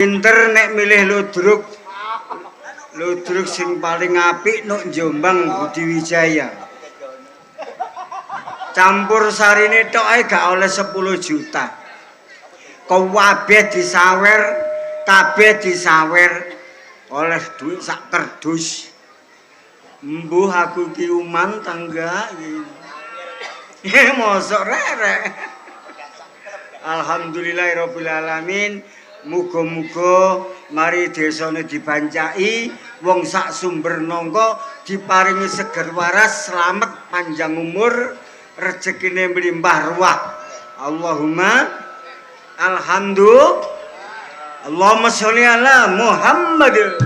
Pinter nek milih ludruk. Ludruk sing paling apik nuk Jombang Budi Wijaya. Campur sarine tok ae gak oleh 10 juta. Kabeh disawer oleh duit sak kerdus. Mbuh aku ki uman tangga iki. Mosok rek. Alhamdulillahirabbil alamin. Muga-muga mari desane dibancai, wong sak sumber nangka diparingi seger waras, slamet, panjang umur, rezekine mlimpah ruah. Allahumma alhamdulillah. Allahumma sholli ala Muhammad.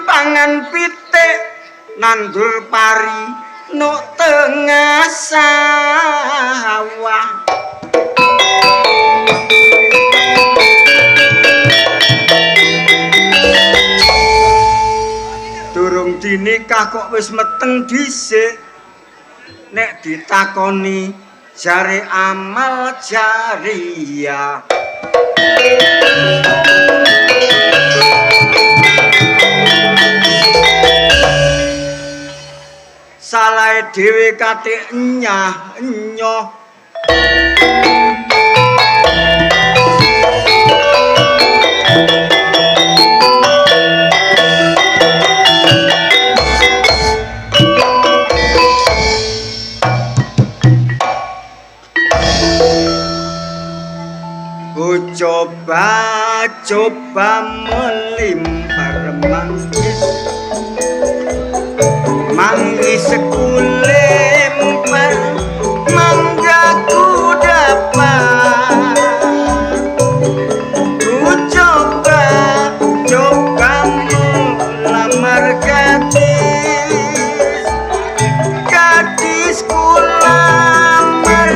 Pangan pitik nandur pari nuk tengah sawah durung dinikah kok wis meteng dhisik nek ditakoni jare amal jariyah. Salahe dhewe kate nyah-nyoh. Coba melimpar manggis kulempar mangga ku dapat ku coba melamar gadis ku lamar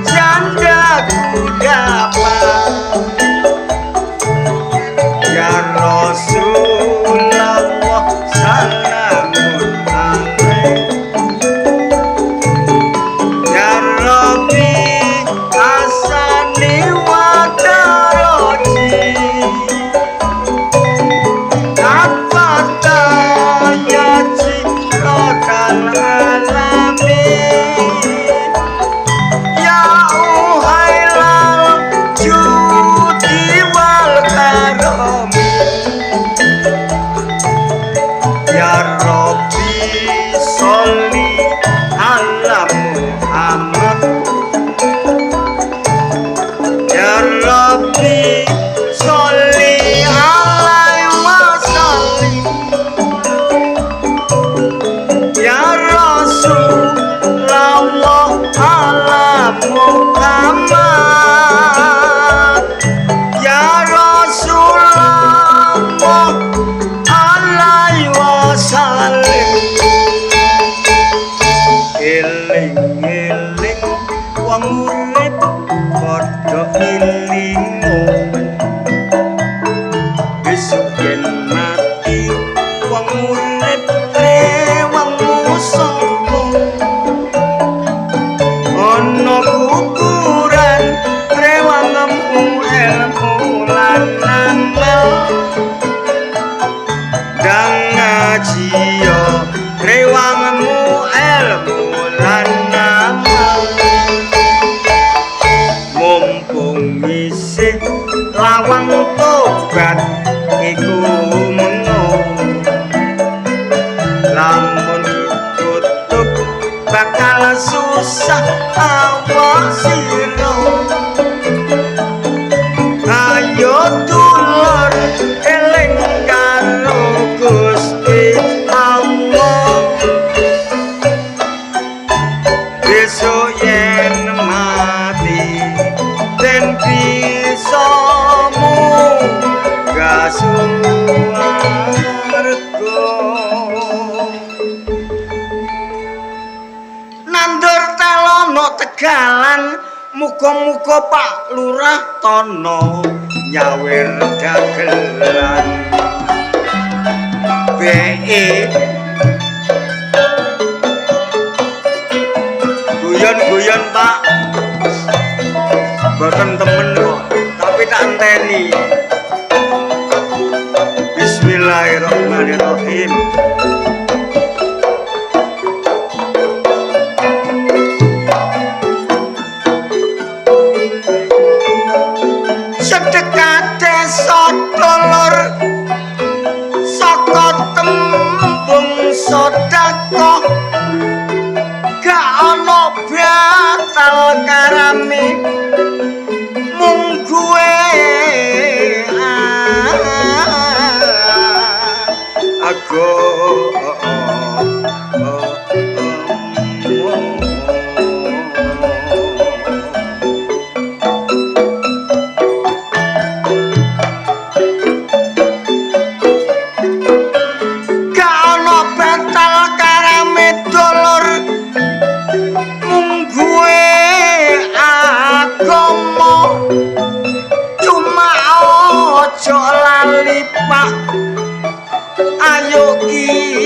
janda ku dapat. Ya Rasulullah salamun alaik. Ya Rabbi asani wa daraji. Apata ya cikokal alamin. Ya uhailal judi wal karam. Ya Rabbi sholli ala Muhammad. Ya Rabbi sholli alaihi wasallim. Ya Rasulullah ala Muhammad. Ya Rasulullah alaihi wasallim. Eling-eling wong urip padha ilingo. Besok yen mati wong urip rewangmu sombong. Ana kuburan rewangmu ilmu lan amal. Dan ngaji yo rewangmu ilmu lan amal. Mumpung isih lawang tobat iku mengo. Lamun ditutup bakal susah awak sira. Ayo dulur eling karo Gusti Allah. Besok yen mati den bisa munggah swarga. Nandur telono Tegalan, muga-muga Pak Lurah Tono nyawer dagelan guyon-guyon Pak boten temen kok tapi tak enteni Bismillahirrahmanirrahim sedekah desa dolor saka tembung sedekah gak ana batal karame mung kuwe aku Pak ayo kirim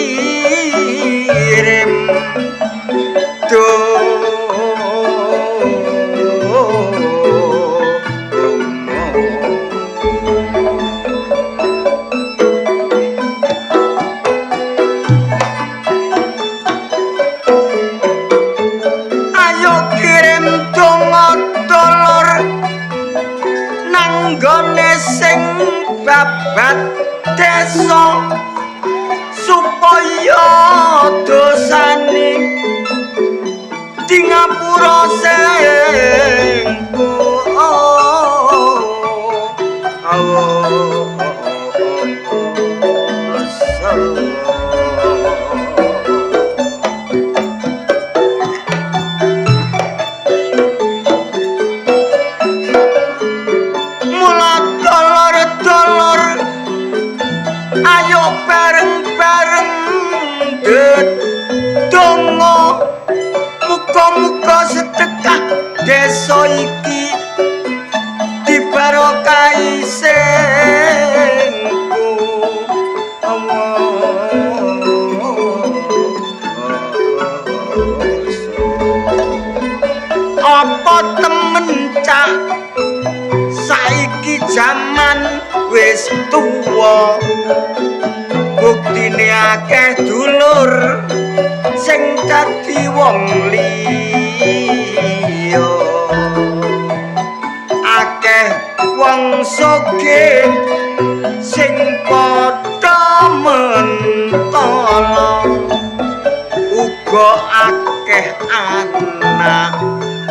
ayo kirim donga dolor nanggone sing babat desa supaya dosane di ngapura sing muga-muga sedekah desa iki dibarokahi singku apa temen cak saiki jaman wis tuwa buktine akeh dulur sing dadi wong liya akeh wong sugih sing padha mentala uga akeh anak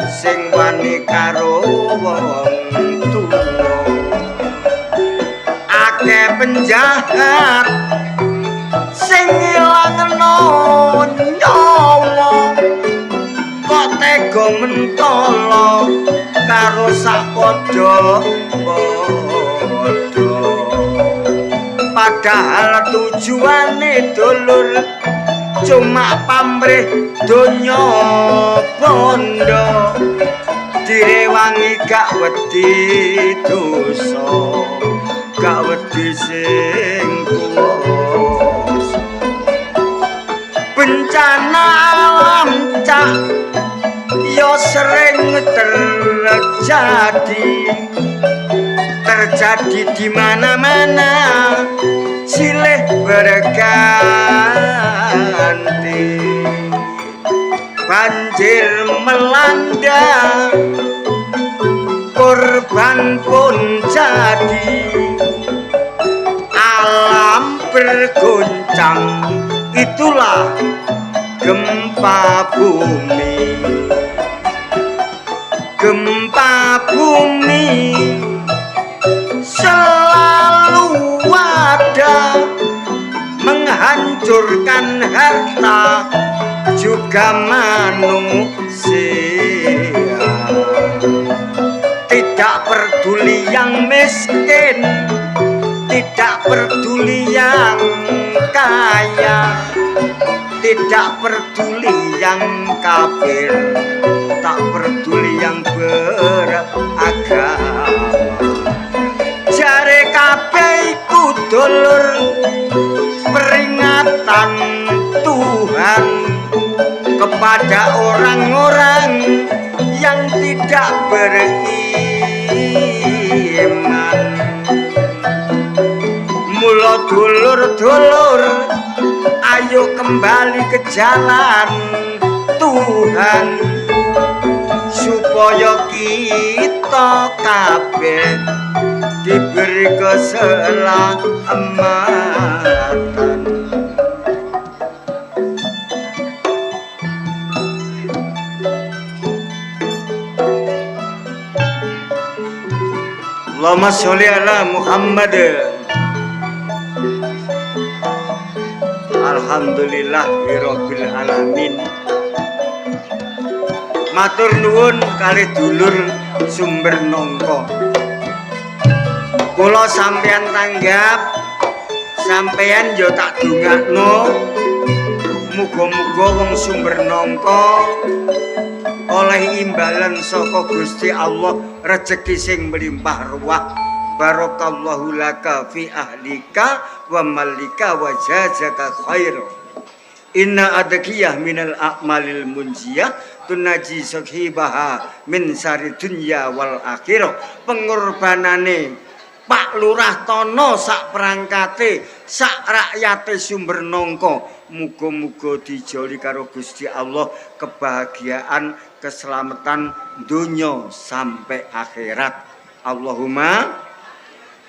sing wani karo wong tuwa akeh penjahat sing ilangno nyawa kok tega mentala karo sapadha padahal tujuane dulur cuma pamrih donya bondo direwangi gak wedi dosa gak wedi sing kuwasa bencana alam cak yo sering terjadi di mana-mana silih berganti banjir melanda korban pun jadi alam bergoncang itulah gempa bumi selalu ada menghancurkan harta juga manusia tidak peduli yang miskin tidak peduli yang kaya tidak peduli yang kafir tak peduli yang beragama sedulur peringatan Tuhan kepada orang-orang yang tidak beriman. Mula dulur-dulur, ayo kembali ke jalan Tuhan supaya kita kabeh diberi keselamatan. Allahumma sholli ala Muhammad. Alhamdulillahirabbil alamin. Matur nuwun kalih dulur sumber nangka. Kula sampeyan tanggap, sampeyan yo tak dongakno muga-muga wong sumber nangka oleh imbalan saka Gusti Allah rezeki sing melimpah ruah. Barakallahu laka fi ahlika wa malika wa jazaka khair. Inna adakiyah minal a'malil munjiyah tunaji sahibaha min sari dunya wal akhirah. Pengorbanane Pak Lurah Tono sak perangkate sak rakyate sumber nangka muga-muga dijoli karo Gusti Allah kebahagiaan keselamatan dunya sampai akhirat. Allahumma.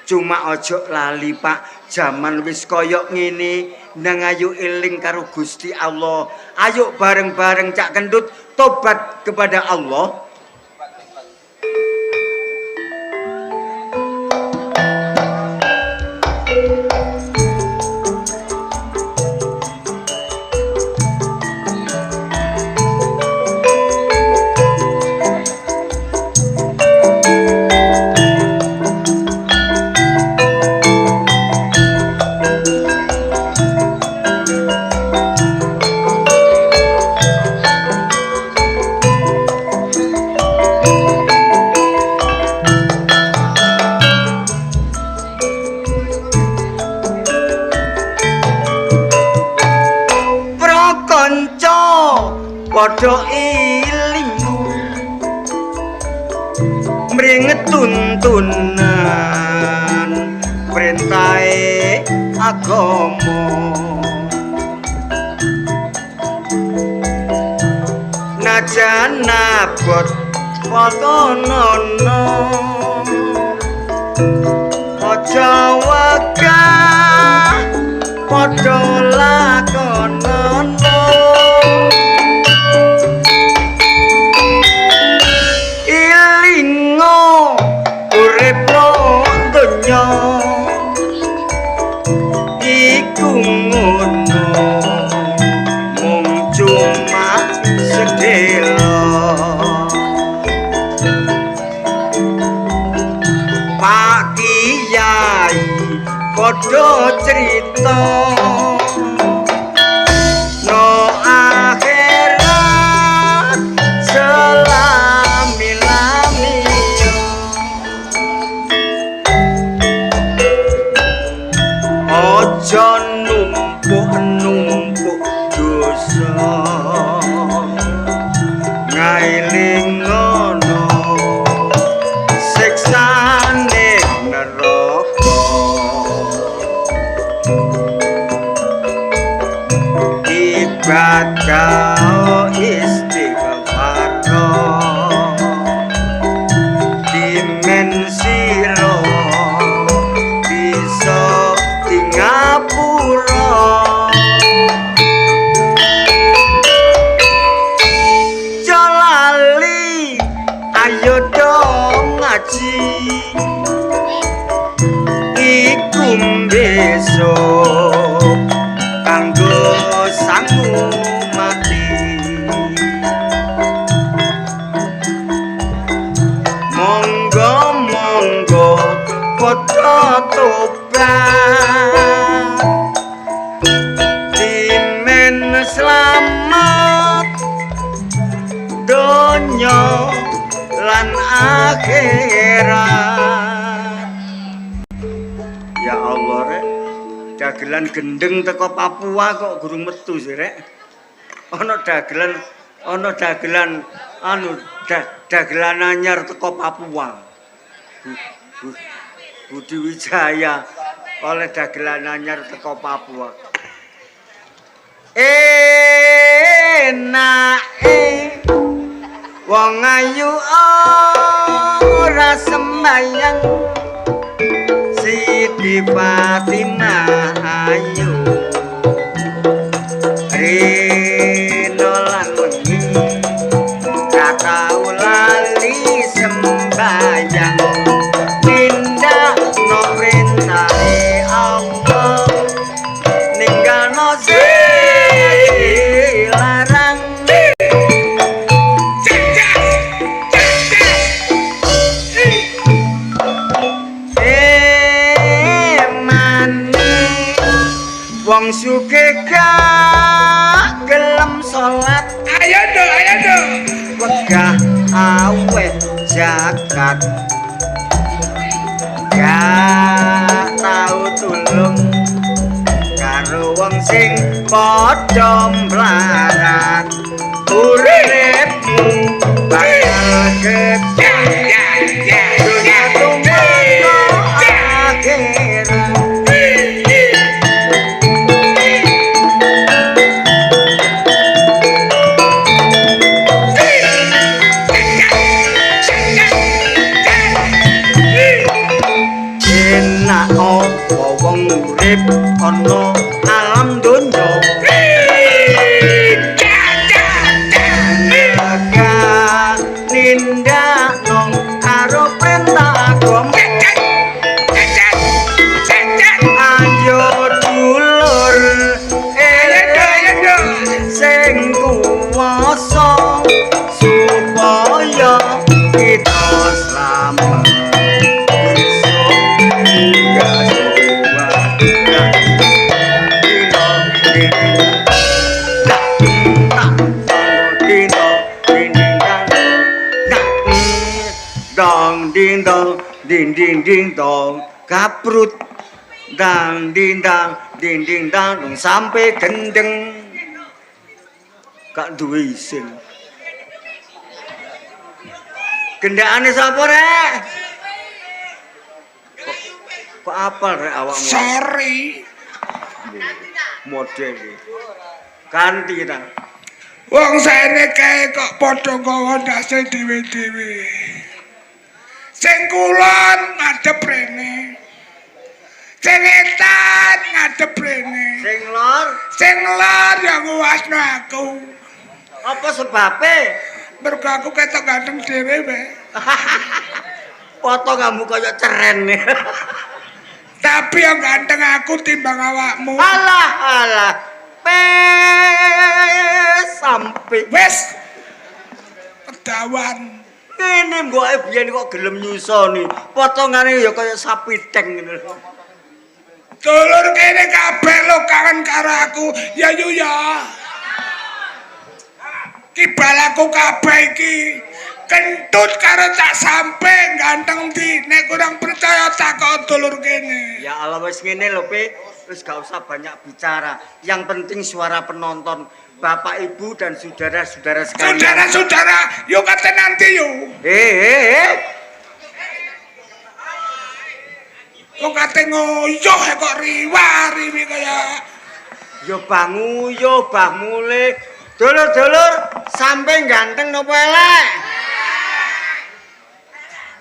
Cuma ojo lali Pak, zaman wis koyok ngene, nang ayo eling karo Gusti Allah. Ayo bareng-bareng cak kendut tobat kepada Allah. Padha iling mringet tuntunan perintahe agama najan nabot potonono aja wegah padha lakonono iku ngono mung cuma sedelo Pak Kiai padha crita no akhirat selami-lami ojo numpuk dosa ngailing ngono siksane neraka ibadah istighfar dimensiro bisa Singapura Jalali ayo dong ngaji iku besok kanggo sanggu mati monggo padha tobat dimen selamat donya lan akhirat Ya Allah rek. Dagelan gendeng teko Papua kok guru metu sih rek. Ana dagelan anu dagelan anyar teko Papua. Budi Wijaya oleh dagelan anyar teko Papua. Enake wong ayu ora sembayang Siti Fatimah ayu Rino lan wengi ra tau lali sembayang tindak no perintahe Allah ninggalno larang wong sugih gak gelem salat ayo do wegah awet zakat gak tau tulung karo wong sing padha mlarat uripmu bakal gedhe dunya tumeka akhirat wong urip ana alam donya nindakno karo perintah agama ayo dulur sing kuwasa supaya kita selamat ding ding dong kaprut dang ding dang dong sampai gendeng gak duwe isin gendakane sapa rek kok apal rek awakmu sorry model ganti ta wong saene kae kok padha gawa ndase dhewe-dhewe sing kulon ngadep rene sing etan ngadep rene sing lor ya nguwasno aku apa sebabe mergo aku ketok ganteng dhewe wae foto kamu kaya ceren tapi yang ganteng aku timbang awakmu alah sampai wes kedawan ini mbok biyen kok gelem nyusoni potongane ya kaya sapi teng ngene lho dulur kene kabeh lo kangen karo aku ya yu ya kibal aku kabeh iki kentut karo tak sampe ganteng di nek kurang percaya takon dulur kene ya Allah wis ngene lho Pe wis gak usah banyak bicara yang penting suara penonton Bapak Ibu dan saudara-saudara sekalian. Saudara-saudara, yuk kata nanti yuk. Kok kata ngoyoh kok riwa-riwi kaya. Yo bangu, yo bah mulai. Dulur-dulur, sampai ganteng nopo elek.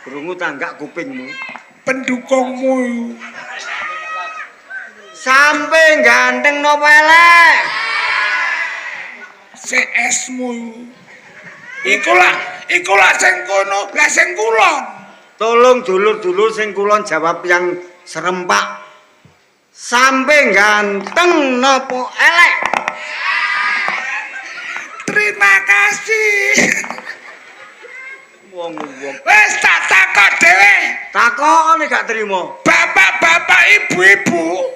Krungu tanggak kupingmu. Pendukungmu. Sampai ganteng nopo elek. CS-mu. Ikulah sing kono, lah sing kulon. Tolong dulur-dulur sing kulon jawab yang serempak. Sampai ganteng nopo elek. Terima kasih. Wong. Wes tak takok dhewe. Takokane gak trimo. Bapak-bapak, ibu-ibu.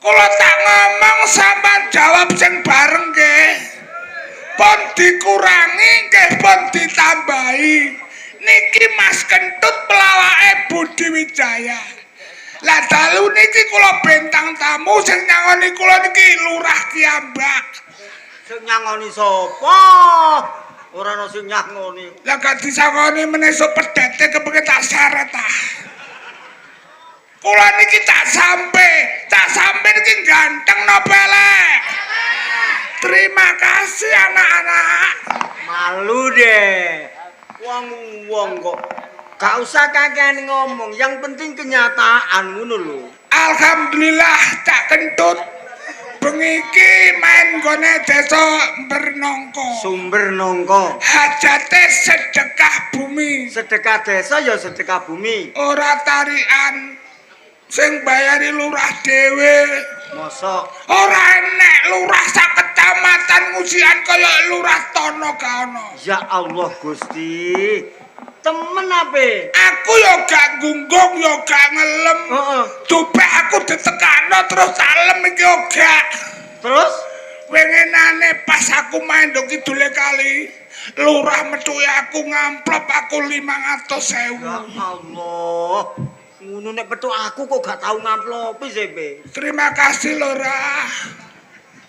Kalau tak ngomong sampean jawab sing bareng nggih. Pun dikurangi nggih pun ditambahi. Niki Mas Kentut pelawake Budi Wijaya. Lah dalu niki kula bintang tamu sing nyangoni kula niki lurah kiambak. Sing nyangoni sapa? Ora ana sing nyangoni. Lah gak disangoni meneso pedete kepengin tak seret ah. Kula niki tak sampe niki ganteng napa elek? Terima kasih anak-anak. Malu deh. Wong kok gak usah kakean ngomong, yang penting kenyataan ngono lho. Alhamdulillah Cak Kentut. Bengi iki main gone desa Bernongko. Sumber nongko. Hajate sedekah bumi. Sedekah desa ya sedekah bumi. Ora tarian sing bayari lurah dhewe. Mosok Ora enek lurah sak kecamatan ngusian kaya lurah Tono gak ono. ya Allah Gusti. Temen ape? Aku yo gak gunggung yo gak ngelem. Heeh. Dupek aku ditekakno terus salem iki yo gak. Terus Wengenane pas aku main do kidule kali, lurah metuke aku ngamplop aku 500.000. ya Allah. Ngono nek petuk aku kok gak tau ngamplopi sepe. Terima kasih lurah.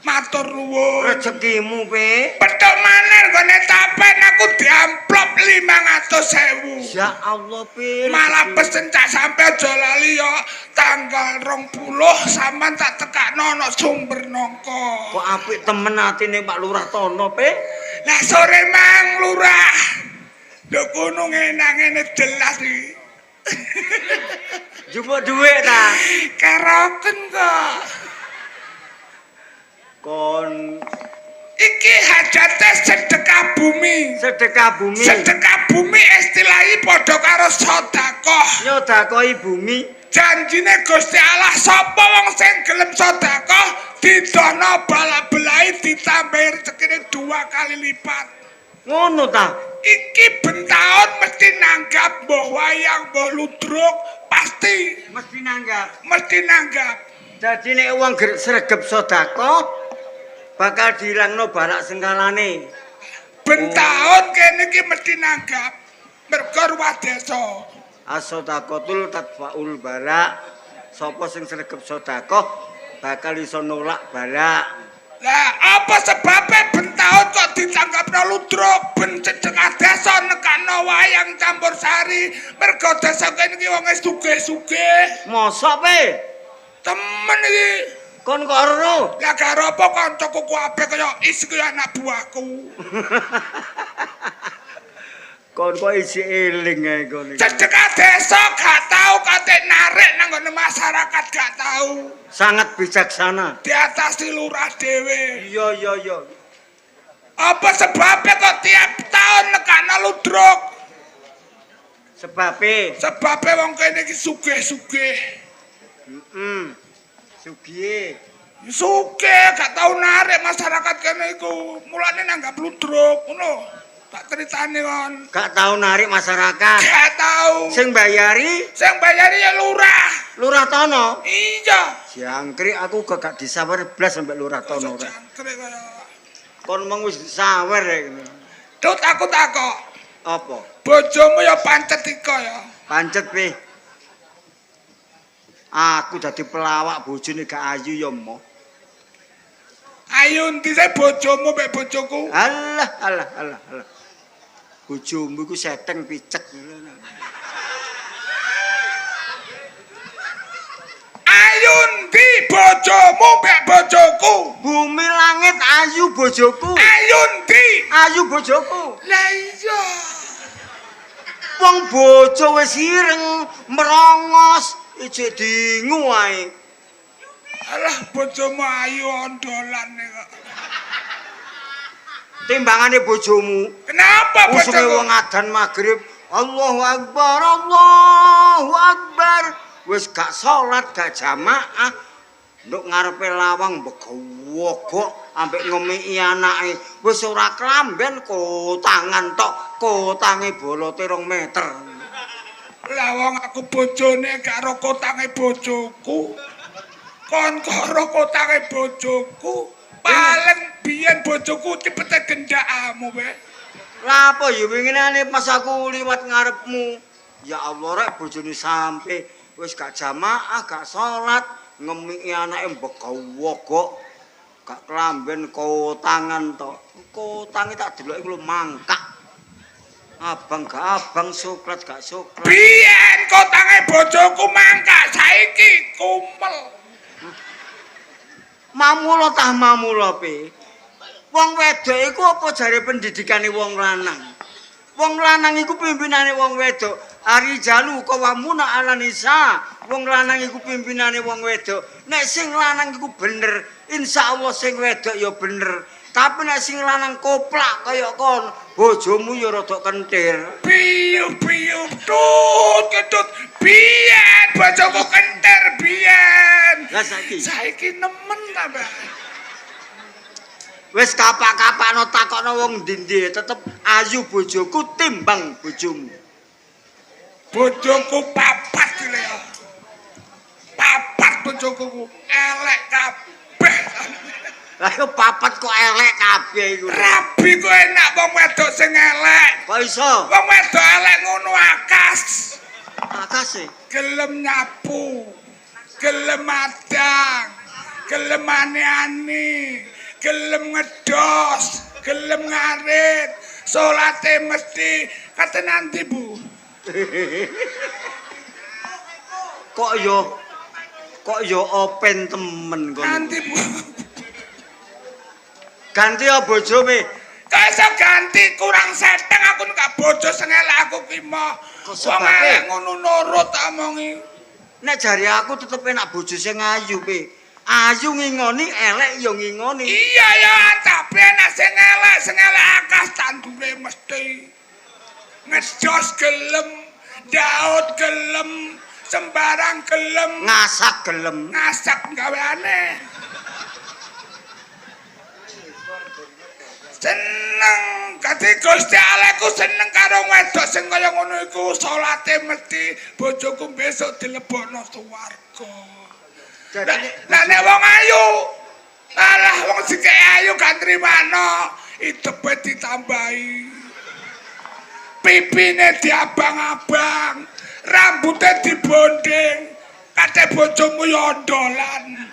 Matur nuwun. Rezekimu pe. Petuk maneh gone tapen aku diamplop 500.000. Ya Allah pe. Malah pesen cak sampe aja lali yo tanggal 20 sampean tak tekakno ana Sumber Nongko. Kok apik temen atine Pak Lurah Tono pe. Lah sore mang lurah. Lho kono ngene jelas iki. Jupuk dhuwit ta. Keroken kok. Kon Iki hajate sedekah bumi. sedekah bumi. Sedekah bumi istilahnya padha karo sedekah. Nyodakoi bumi. Janjine Gusti Allah sapa wong sing gelem sedekah didono balak-belahi ditambahi rezekine 2 kali lipat. Ngono ta. Iki bentaun mesti nanggap mbah wayang mbah ludruk pasti Mesti nanggap. mesti nanggap. Jadi nek wong sregep sedekah bakal dilangno balak sengkalane. Bentaun kene iki mesti nanggap. Mergo ruwah desa. As-sadaqatul tadfaul balak. Sapa sing sregep sedekah bakal iso nolak balak. Lah apa sebabnya bentaun kok ditanggapno ludruk ben sedekah desa nekakno wayang campur sari mergo desa kene iki wong sugih-sugih. Mosok pe? Temen iki. Kon kok ero? Lah karo apa kancaku kabeh kaya isi kaya anak buahku. Kon kok isi eling ae kon iki. Sedekah desa gak tau kate narik nang ngene masyarakat gak tau. Sangat bijaksana. Diatasi lurah dhewe. Iya. Apa sebabnya kok tiap tahun nekakno ludruk? Sebabe Sebabnya wong kene iki sugih-sugih. Sugih. Sugih gak tau narik masyarakat kene iku. Mulane nanggap ludruk ngono. Tak critane kon. Gak tau narik masyarakat. Gak tau. Sing bayari Sing bayari ya lurah. Lurah Tono. Iya. Jangkrik aku gak disawer blas sampe Lurah Tono. Rek. Jangkrik kaya. Kon mung wis disawer rek. Tut aku takok. Apa? Bojomu ya pancet ika ya. Pancet pe. Aku dadi pelawak bojone gak ayu ya mo. Ayo ndi sih bojomu mek bojoku? Alah. Bojomu iku seteng picek. Ayo ndi bojomu mek bojoku? Bumi langit ayu bojoku. Ayo ndi? Ayu bojoku. Lah iya. Wong bojo wis ireng, merongos, ijek dingu ae. Alah bojomu ayu ondolan kok. Timbangane bojomu. Kenapa Usume bojoku? wong adan magrib, Allahu Akbar, Allahu Akbar. Wis gak salat, gak jamaah. Nduk ngarepe lawang begowogok ambek ngemiki anake. Wis ora klamben kotangan tok, kotange bolote 2 meter. Lah wong aku bojone gak ro kotange bojoku. Kon karo kotange bojoku. Paling biyen bojoku cepete gendakamu we. Lah apa ya winginane pas aku liwat ngarepmu. Ya Allah rek bojone sampe wis gak jamaah, gak salat, ngemiki anake mbegawogok. Gak kelamben kotangan to. Kotange tak deloki lho mangkak. Abang gak abang, soklat gak soklat. Biyen kotange bojoku mangkak, saiki kumel. Mamula tah mamula pe. Wong wedok iku apa jare pendidikane wong lanang? Wong lanang iku pimpinane wong wedok. Arijalu qawwamuna 'alan nisa. Wong lanang iku pimpinane wong wedok. Nek sing lanang iku bener, insyaallah sing wedok ya bener. Tapi nek sing lanang koplak kaya kon, bojomu ya rada kentir. Piyu tut ketut biyen bojoku kentir biyen. Lah saiki Saiki nemen ta, Mbak? wis kapak-kapakno takokno wong ndi-ndi tetep ayu bojoku timbang bojomu. Bojoku papat iki lho. Papat bojoku elek kabeh. Lah yo papat kok elek kabeh iku. Rabi ku enak wong wedok sing elek. Kok iso? Wong wedok elek ngono akas. Akase. Gelem nyapu, gelem madang, gelem ane-ane, gelem ngedos, gelem ngarit, salate mesti kate nanti Bu. Kok yo open temen kok. Nanti Bu. Ganti ya bojone. Kok iso ganti kurang seteng aku gak bojo sing elek aku ki mah. Kok Wong sebabnya? elek ngono nurut tak omongi. Nek jari aku tetep enak bojo sing ayu pe. Ayu ngingoni, elek yo ngingoni. Iya ya, tapi enak sing elek akas tandure mesti. Ngedos gelem, daud gelem, sembarang gelem, Ngasak gelem. ngasak gawe aneh. Seneng, kati Gusti Allah ku seneng karo wedok sing kaya ngono iku, salate mesti bojoku besok dilebokno swarga. Lah nek wong ayu, alah wong sing ayu gak nrimano, idepe ditambahi. Pipine diabang-abang, rambutnya dibonding, kate bojomu yo ondolan.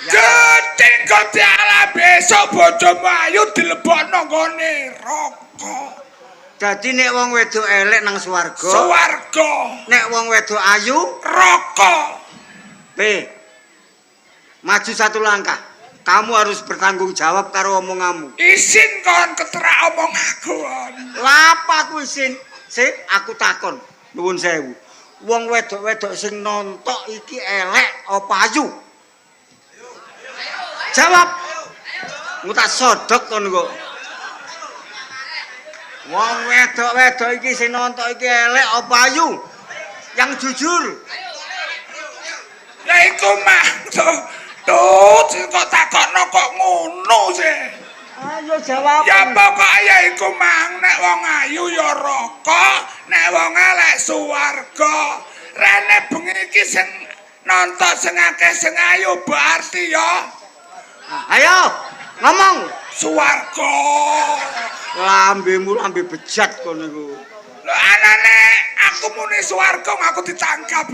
Jeneng Gusti Allah besok bojomu ayu dilebokno nggone rokok. Dadi nek wong wedok elek nang swarga, Swarga, nek wong wedok ayu, rokok. P. Maju satu langkah. Kamu harus bertanggung jawab karo omonganmu. Isin kon keterak omong aku kon. Lapa aku isin? Sik, aku takon. Nuwun sewu. Wong wedok-wedok sing nontok iki elek apa ayu? Jawab. Mu tak sodok kon kok. Wong wedok-wedok iki sing nontok iki elek apa ayu? Yang jujur. Ya iku mah tuh kok takokno kok ngono sih. Ayo jawab. Ya pokoke ya iku mang nek wong ayu ya rokok, nek wong elek swarga. Rene bengi iki sing nonton sing akeh sing ayu berarti ya Ayo, ngomong. swarga. Lambemu lambe bejat kono iku. Lho anane aku muni swarga aku ditangkap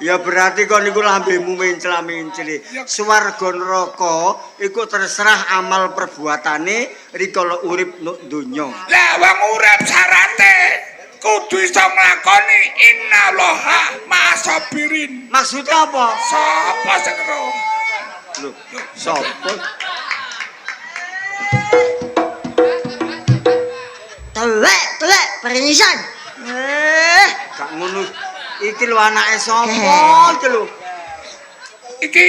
Ya berarti kon niku lambemu mencela-menceli. Ya. Swarga neraka iku terserah amal perbuatane rikala urip nuk donya. Lah wong urip syarate kudu iso nglakoni innallaha ma'asabirin. Maksudnya apa? Sapa sing ero? Lho, sapa? Telek, pernisan. Gak ngono. Iki lho anake sapa iki lho? Iki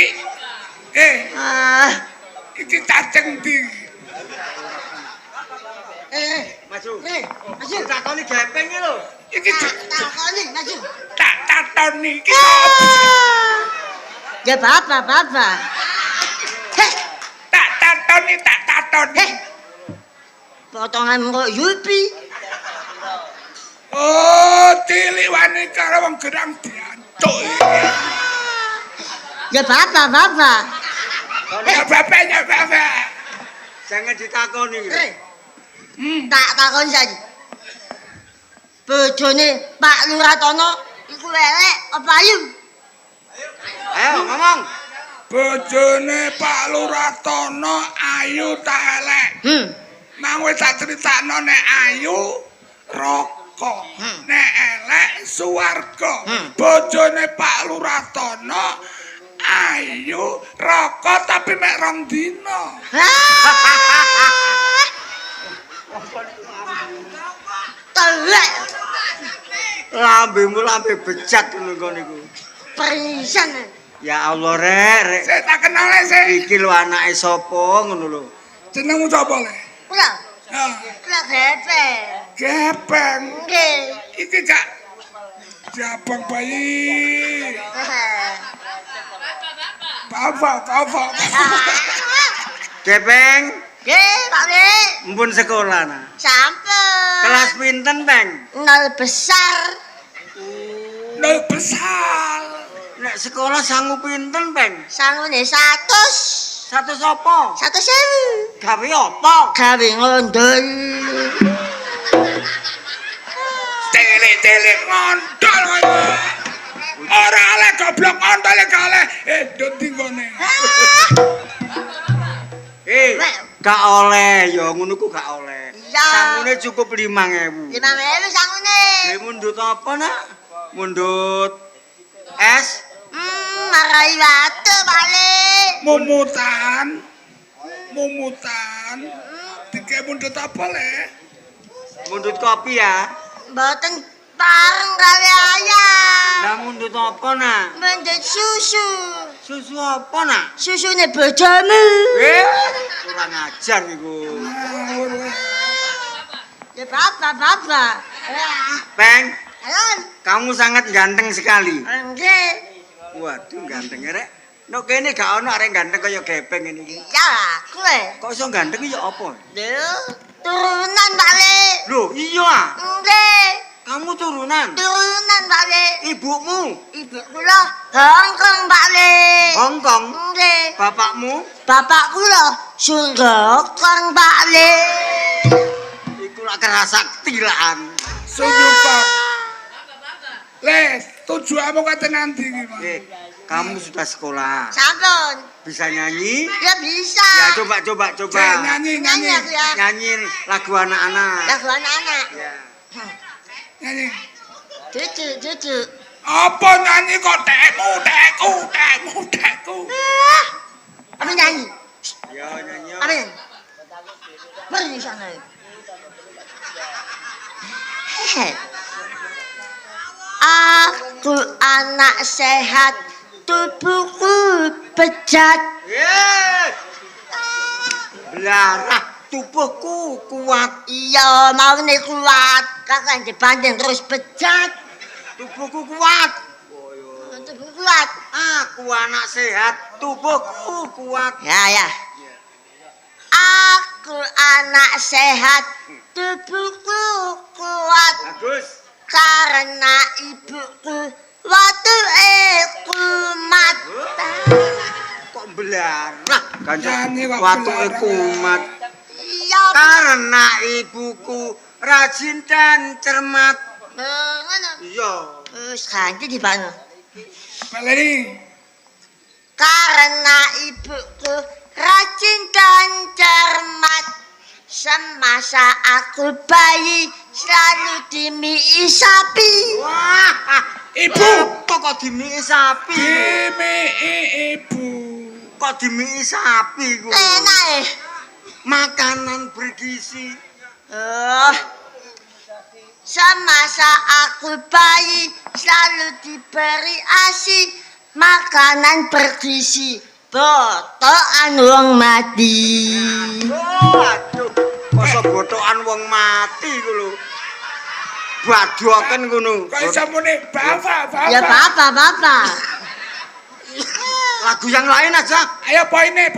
Ah, iki cacing ndi? Maju. maju. Takoni gepeng iki lho. Iki Takoni, maju. tak tatoni iki sapa? Ya Bapak. Heh, Tak tatoni. heh. Potongan kok Yupi. Oh, cilik wani karo wong gerang diantuk iki. Ya Bapak. Ya bapak. Jangan ditakoni lho. Tak takon saja. Bojone Pak Luratono elek apa ayu? Ayo ngomong. Bojone Pak Lurah Tono ayu ta elek? Mang wis tak critakno nek ayu raka. Nek elek swarga. Bojone Pak Lurah Tono ayu raka tapi mek rong dina. Telek. Lambemu lambe bejat ngono kok niku. Perisan. Ya Allah rek. Saya tak kenal sih. Iki lho anake sapa ngono lho. Jenengmu sapa le? Kula. Ha, Kula gepe. Gepeng. Nggih. Iki gak Jabang bayi. Bapak. Gepeng, Nggih, Pak Le. mpun sekolah nah. Sampun. Kelas pinten, Peng? Nol besar. Nol besar. Nek sekolah sangu pinten, Peng? Sangune 100. Satu sapa? 100.000. Gawe apa? Gawe ngondol. Cilik-cilik ngondol. Ora oleh goblok ngondol kale. Ndi ngene. Gak oleh, ya ngono ku gak oleh. Iya. Sangune cukup 5.000. 5.000 sangune. Kowe mundut apa, Nak? Mundut es? Marai watu, Pak Le. Mumutan. Dike mundut apa le? Mundut kopi ya. Mboten pareng gawe ayam. Lah mundut apa, Nak? Mendut susu. Susu apa, Nak? Susune bojomu. Kurang ajar niku. Ya bapak. Peng, Alon. kamu sangat ganteng sekali. Nggih. Waduh, ganteng rek. Nek kene gak ono arek ganteng kaya Gepeng ngene iki. Ya, kowe. Kok iso ganteng ya apa? Lho, turunan Pak Le. Loh, iya. Nggih. Kamu turunan. Turunan Pak Le. Ibumu Ibu kula Hongkong Pak Le. Hongkong. Nggih. Bapakmu Bapak kula Sunggokong Pak Le. iku lak kerasaktilaan. Suyupak. Les, tujuanmu kate nanti iki, Mas? Kamu sudah sekolah. Sampun. Bisa nyanyi? Ya bisa. Ya coba. Nyanyi. Nyanyi aku ya. Nyanyi lagu anak-anak. Lagu anak-anak. Ya. Nyanyi. Cucu. Apa nyanyi kok tekmu. Apa nyanyi? Ya nyanyi. Apa nyanyi? Pergi sana. Aku anak sehat, tubuhku bejat. Belarah tubuhku kuat. Iya, mau nih kuat. Kakak dibanding terus bejat. Tubuhku kuat. Tubuh kuat. Aku anak sehat, tubuhku kuat. Ya. Aku anak sehat, tubuhku kuat. Bagus. Karena ibuku waktu kumat. Kok belarah? Nyanyi kok Waktu belarah. kumat. Iya. Karena ibuku rajin dan cermat. Ngono. Iya. Wis ganti di mana? Baleri. Karena ibuku rajin dan cermat. Semasa aku bayi selalu dimii sapi. Wah, Ibu. kok dimii sapi? Ibu. Kok dimii sapi ku? Enak Makanan bergizi. Semasa aku bayi selalu diberi ASI makanan bergizi. Botokan wong mati. Waduh, masa botokan wong mati ku lho. Badoken ngono. Kok iso muni bapak. Ya bapak. Lagu yang lain aja. Ayo poine.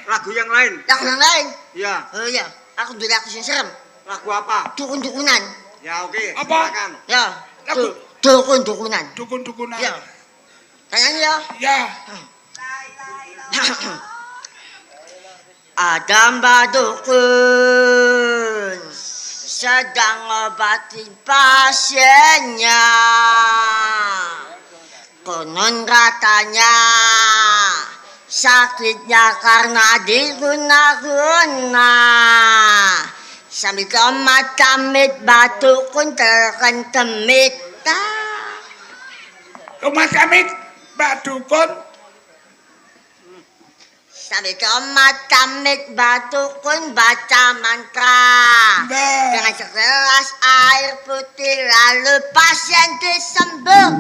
Lagu yang lain. Yang lain. Ya, Oh ya, aku dulu aku sing serem. lagu apa? Dukun-dukunan. Ya oke, Apa? silakan. Ya. Lagu. Dukun-dukunan. Dukun-dukunan. Ya. Tanya ya. Ya. Ada mbak dukun sedang ngobatin pasiennya. Konon katanya sakitnya karena diguna-guna. Sambil tomat-tamit batu kun terkentemit. Kumat-kamit badukun. Sambil tomat-tamit batu kun baca mantra. Nah. Dengan segelas air putih lalu pasien disembuh.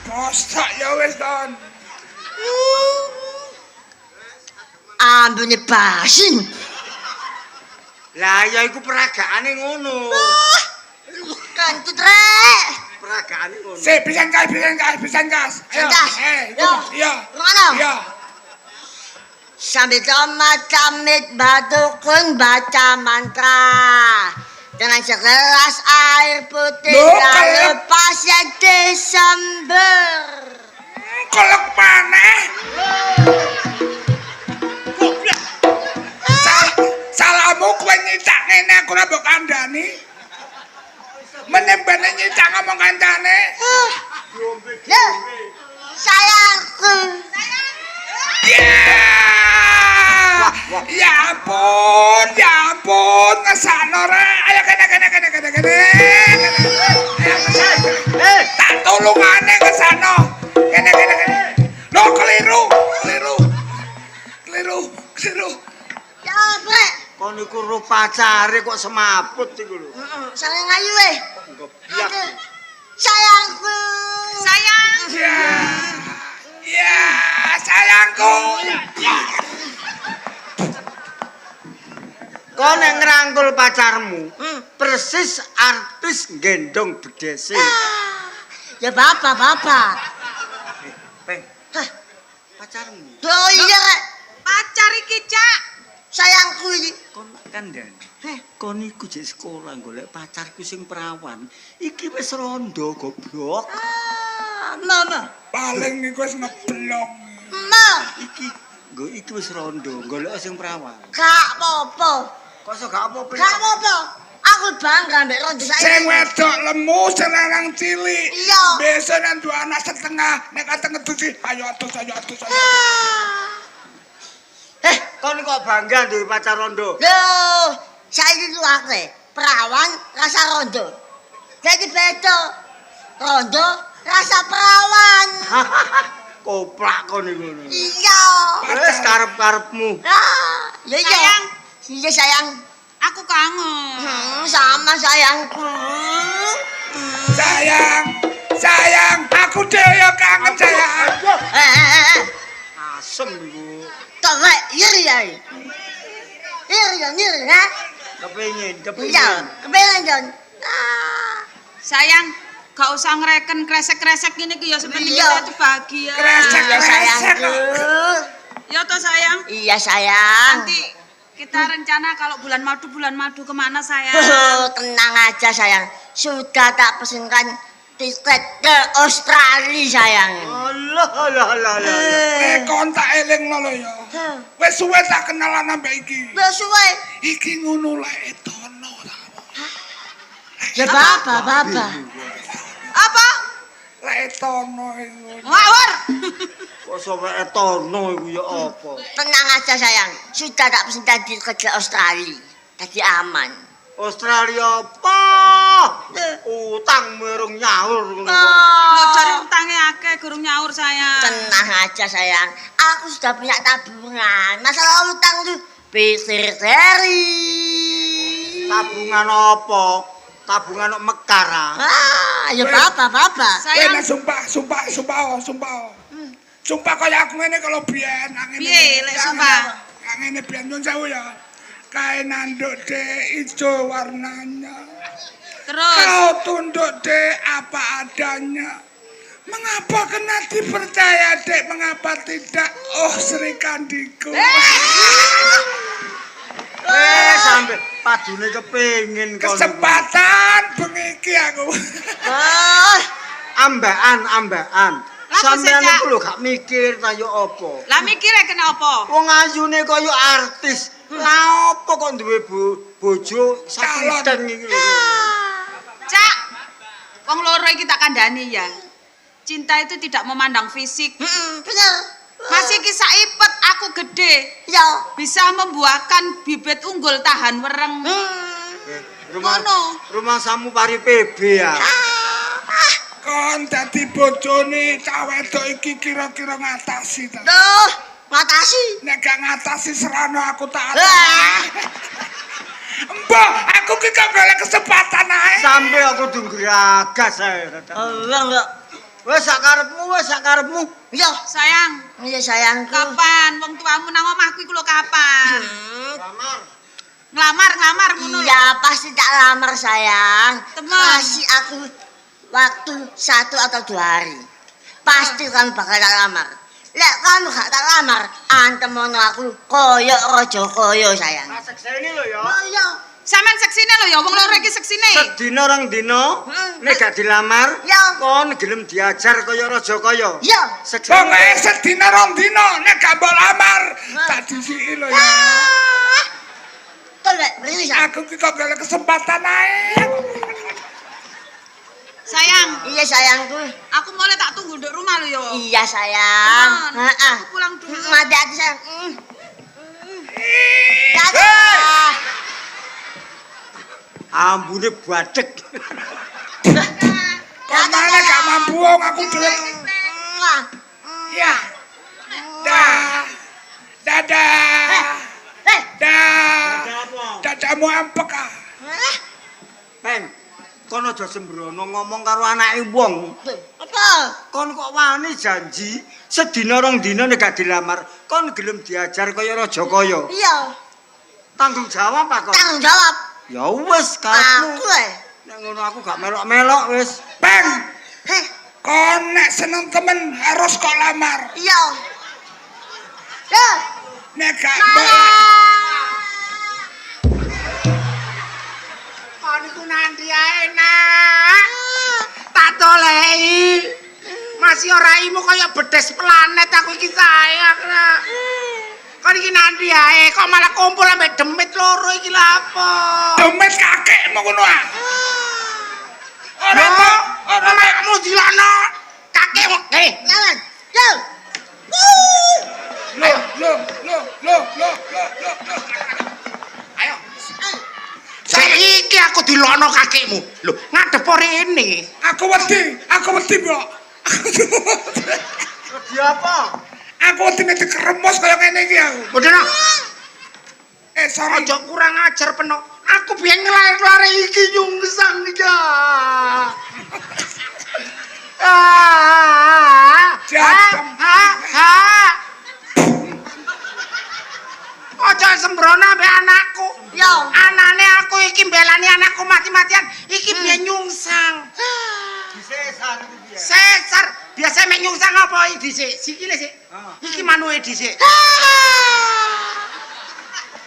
Bosok ya wis Don. Ambune basin. Lah ya iku peragaane ngono. Kantut rek. Peragaane ngono. Sik pisan gas. Ayo. Gas. Yo. Iya. Ngono. Iya. Sambil tomat-tamit batu kun baca mantra. Dengan segelas air putih Loh, lalu kalau- pasien disembuh. Kolok maneh. Salahmu kowe nyicak ngene aku ora mbok kandhani. Menembane nyicak ngomong kancane. Loh, sayangku. Ya ampun, ngesakno rek. Ayo kene. Tak tulungane ngesakno. Kene. Lho keliru. Ya, Brek. Kon iku ro pacare kok semaput iku lho. Sayang ayu weh. Goblok. Sayangku. Sayang. Ya, sayangku. Kon nek ngrangkul pacarmu, persis artis gendong bedese. Ya bapak. Peng. Pacarmu. Oh iya, Rek. Pacar iki, Cak. Sayangku iki. Kon kandhani. Kon iku jek sekolah golek pacarku sing perawan. Iki wis rondo goblok. Mama. Paling iku wis ngeblong. Ma. Iki wis rondo golek sing perawan. Gak apa-apa. Kok iso gak apa-apa? Gak apa-apa. Aku bangga mbek rondo Sing saiki. wedok lemu, sing lanang cilik. Iya. Besok nang dua anak setengah, nek kate ngedusi, ayo atus. Kon kok bangga duwe pacar rondo? Loh, saiki ku akeh perawan rasa rondo. Jadi beda. Rondo rasa perawan. Koplak kon iku. Iya. Wis karep-karepmu. Ya iya. Sayang. Iya sayang. Aku kangen. Sama sayangku. Sayang, aku dhewe ya kangen sayang. Asem iku. Coba iri ya. Iri ya. Kepengin. Iya, kepengen Jon. Sayang, gak usah ngereken kresek-kresek gini ya sebenarnya Iya. itu bahagia. Kresek. Iya sayangku. Ya toh sayang. Iya sayang. Nanti kita rencana kalau bulan madu kemana sayang? Tenang aja sayang. Sudah tak pesenkan tiket ke Australia sayang. Allah. Kon tak elingno lho ya. Wis suwe tak kenalan ambek iki. Wis suwe. Iki ngono lek etono ta. Ya bapak. Apa? Lek etono iku. Ngawur. Kok sampe etono iku ya apa? Tenang aja sayang. Sudah tak pesenkan tiket ke Australia. Tadi aman. Australia apa? Utang merung nyaur ngono. Lo cari utangnya akeh gurung nyaur sayang. Tenang aja sayang. Aku sudah punya tabungan. Masalah utang tuh pikir seri. Tabungan apa? Tabungan kok mekar ah. Ya bapak. Sayang, Sumpah. Sumpah kaya aku ngene kalau biyen angin. Piye, lek sumpah? Angin biyen nyun sewu ya. Kain nanduk dek ijo warnanya. terus. Kau tunduk dek apa adanya. Mengapa kena dipercaya dek, mengapa tidak? Oh Sri Kandiku. Sampai padune kepengin kon. Kesempatan bengi iki aku. Ambaan. Sampeyan Cak? iku lho gak mikir ta yo apa. Lah mikire kena apa? Wong ayune kaya artis. Lah apa kok duwe bojo sakinten iki lho. Cak, wong loro iki tak kandhani ya. Cinta itu tidak memandang fisik. Bener. Masih kisah ipet aku gede. Ya. Bisa membuahkan bibit unggul tahan wereng. Rumah samu pari PB ya. Kon dadi bojone cah wedok iki kira-kira ngatasi ta. Duh, ngatasi. Nek gak ngatasi serano aku tak Lah. Mbah, aku ki kok golek kesempatan ae. Sampai aku dunggragas ae. Enggak. Wes sak karepmu. Ya, Sayang, iya sayangku. kapan wong tuamu nang omahku iku lho kapan? Nglamar ngono lho. Iya, pasti tak lamar sayang. Teman. Kasih aku waktu 1 atau 2 hari. Pasti kamu bakal tak lamar. Lek kamu gak tak lamar, antemono aku koyo raja koyo sayang. Seksene lho ya. Oh iya. Sampeyan seksine lho ya, wong loro iki seksine. Sedina rong dina nek gak dilamar, Ya. kon gelem diajar kaya raja kaya. Ya. Seksene. Pokoke sedina rong dina nek gak mbok lamar, tak disiki lho ya. Tolek, beri sayang. Aku ki kok golek kesempatan ae. Sayang, Iya sayangku. aku mulai tak tunggu di rumah lho ya. Iya sayang. Teman, Heeh. aku pulang dulu. Hati-hati sayang. Dadah. Ambune badhek. Kemana gak mampu wong aku dhewe. Ya. Dah. Dadah. Dah. Dadamu ampek ah. Peng, kon aja sembrono ngomong karo anake wong. Apa? Kon kok wani janji sedina rong dina nek gak dilamar, kon gelem diajar kaya raja kaya. Iya. Tanggung jawab apa kon? Tanggung jawab. Ya wis karepmu. Aku Nek ngono aku gak melok-melok wis. Peng, Heh. kon nek seneng temen harus kok lamar. Iya. Ya. Nek gak mbok Kon iku nanti ae nak. Tak tolehi. Masih ora imu kaya bedes planet aku iki sayang nak. Kon iki nanti ae kok malah kumpul ambek demit loro iki lha apa? demit kakekmu ngono ah. Ora Ora to, ora nek kamu dilakno kakekmu. Jangan. Yo. Loh. Ayo. Saiki aku dilakno kakekmu. Lho, ngadep rene. Aku wedi, Mbok. Wedi apa? Aku wedi nek dikeremos kaya ngene iki aku. Bodona. Sorry. Aja kurang ajar penok. Aku biyen ngelair-lare iki nyungsang ya. Aja sembrono ambek anakku. Yo. Anane aku iki mbelani anakku mati-matian. Iki biyen nyungsang. Disesar iki piye? Sesar, biasa mek nyungsang apa iki dhisik? Sikile sik. Iki manuke dhisik.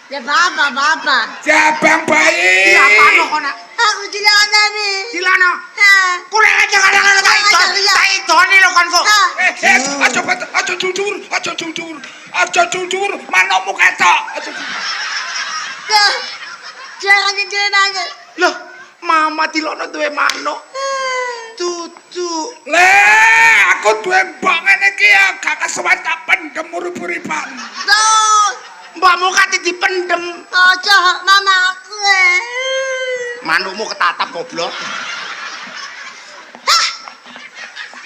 Ya bapak. Jabang bayi. Iya pano kok nak. Aku dilana nih. Dilano. Hah. Kurang aja kadang-kadang tak idoni lho kon kok. Aja jujur, manomu ketok. Tuh. Jangan dijelaskan. Loh, mama dilono duwe manuk. Tutu. Le, aku duwe mbok ngene iki ya gak kesuwen tak pendem urip-uripan. Tuh. Mbakmu kate dipendem. Ojo mama aku. Manukmu ketatap goblok.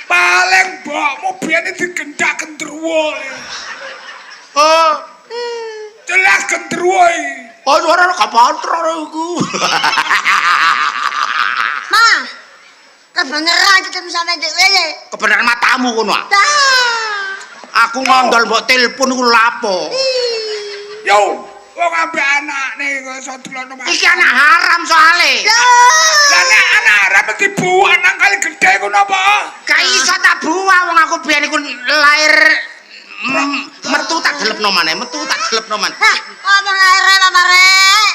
Paling mbokmu biyen digendak gendruwo. Oh, Jelas gendruwo iki. oh suara gak kontrol iku. Ma. Kebeneran ketemu sama Dek Lele. Kebenaran matamu ngono ah. Dah. Aku ngondol mbok telepon iku lapo. Yo, wong ambek anakne kok iso dilono mas. Iki anak haram soale. Lah nek anak arep dibuak nang kali gedhe ku napa? Gak iso tak buah wong aku biyen iku lahir metu tak delepno maneh, metu tak delepno maneh. Hah, ngomong air mama rek.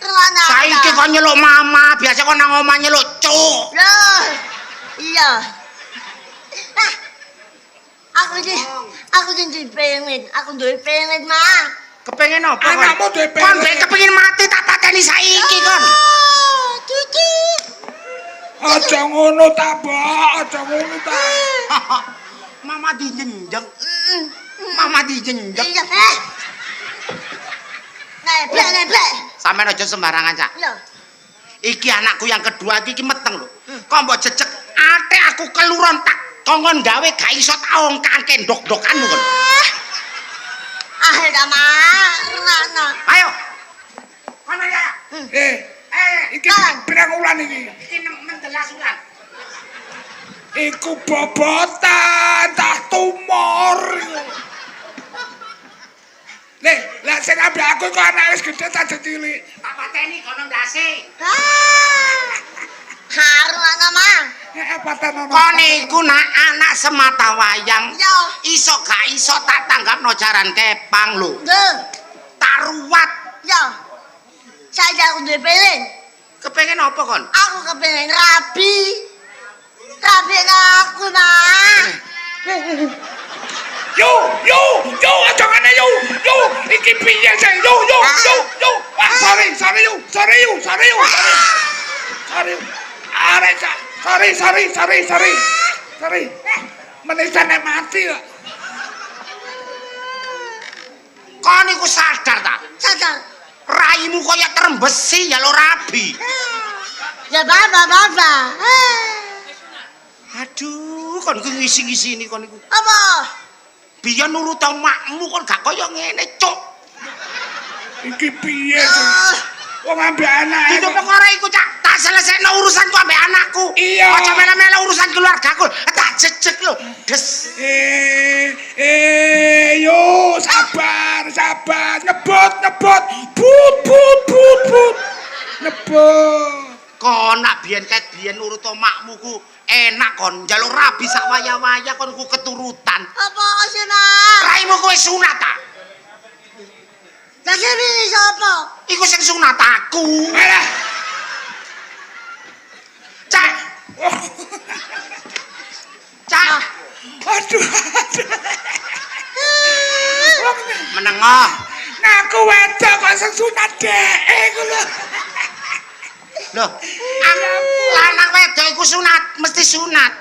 Ruang Saiki kok nyeluk mama, biasa kok nang omah nyeluk cuk. Loh. Iya. Aku sing pengen, aku duwe pengen, Mang. Kepengen apa kon? Anakmu duwe Kon pengen. mbek kepengin mati tak pateni saiki kon. Cuci. Aja ngono ta, Mbok. Aja ngono ta. Mama dijenjeng. Mama dijenjeng. Iya, Neblek. Sampeyan aja sembarangan, Cak. Iya. Iki anakku yang kedua iki meteng lho. Kok mbok jejeg ate aku keluron tak kongkon gawe gak iso tak ongkake ndok-ndokanmu kon. Akhirnya, Mang. Rana. Ayo. Kono ya. Iki pirang wulan iki? Iki 16 wulan. Iku bobotan, tak tumor. Nih, lah sing ambek aku kok anak wis gedhe tak cilik. Tak pateni kono ndase. Haru ana, Mang. Patan ono. Kon iku nak anak semata wayang. Yo. Iso gak iso tak tanggapno jaran kepang lho. Duh. Tak ruwat. Yo. Saya aku duwe pengen. Kepengen apa kon? Aku kepengen rabi. Rabi aku, Mang. Yo, aja ngene yo. Iki piye sih? Yo. Wah, sorry. Sorry. Menisane mati kok. Kon iku sadar ta? Sadar. Raimu kaya terembesi ya lo rabi. Ya baba. Aduh, kon ku ngisi-ngisi ini kon iku. Apa? Biyen nurut makmu kon gak kaya ngene, Cuk. Iki piye sih? Wong ambek anake. Itu perkara iku, Cak. Tak selesaino urusanku ambek anakku. Iya. Aja mele-mele urusan keluargaku. Tak jejeg lho. Des. Yo, sabar. Nebot. But. Nebot. Kon nak biyen nurut makmu ku enak kon njaluk rabi sak waya-waya kon ku keturutan. Apa sih, Mang? Raimu kowe sunat ta? Lah ini sapa? Iku sing sunat aku. Alah. Cak. Cak. Aduh. Menengo. Ngaku wedok kok sing sunat dhek lho. Loh, lanang wedok iku sunat, mesti sunat.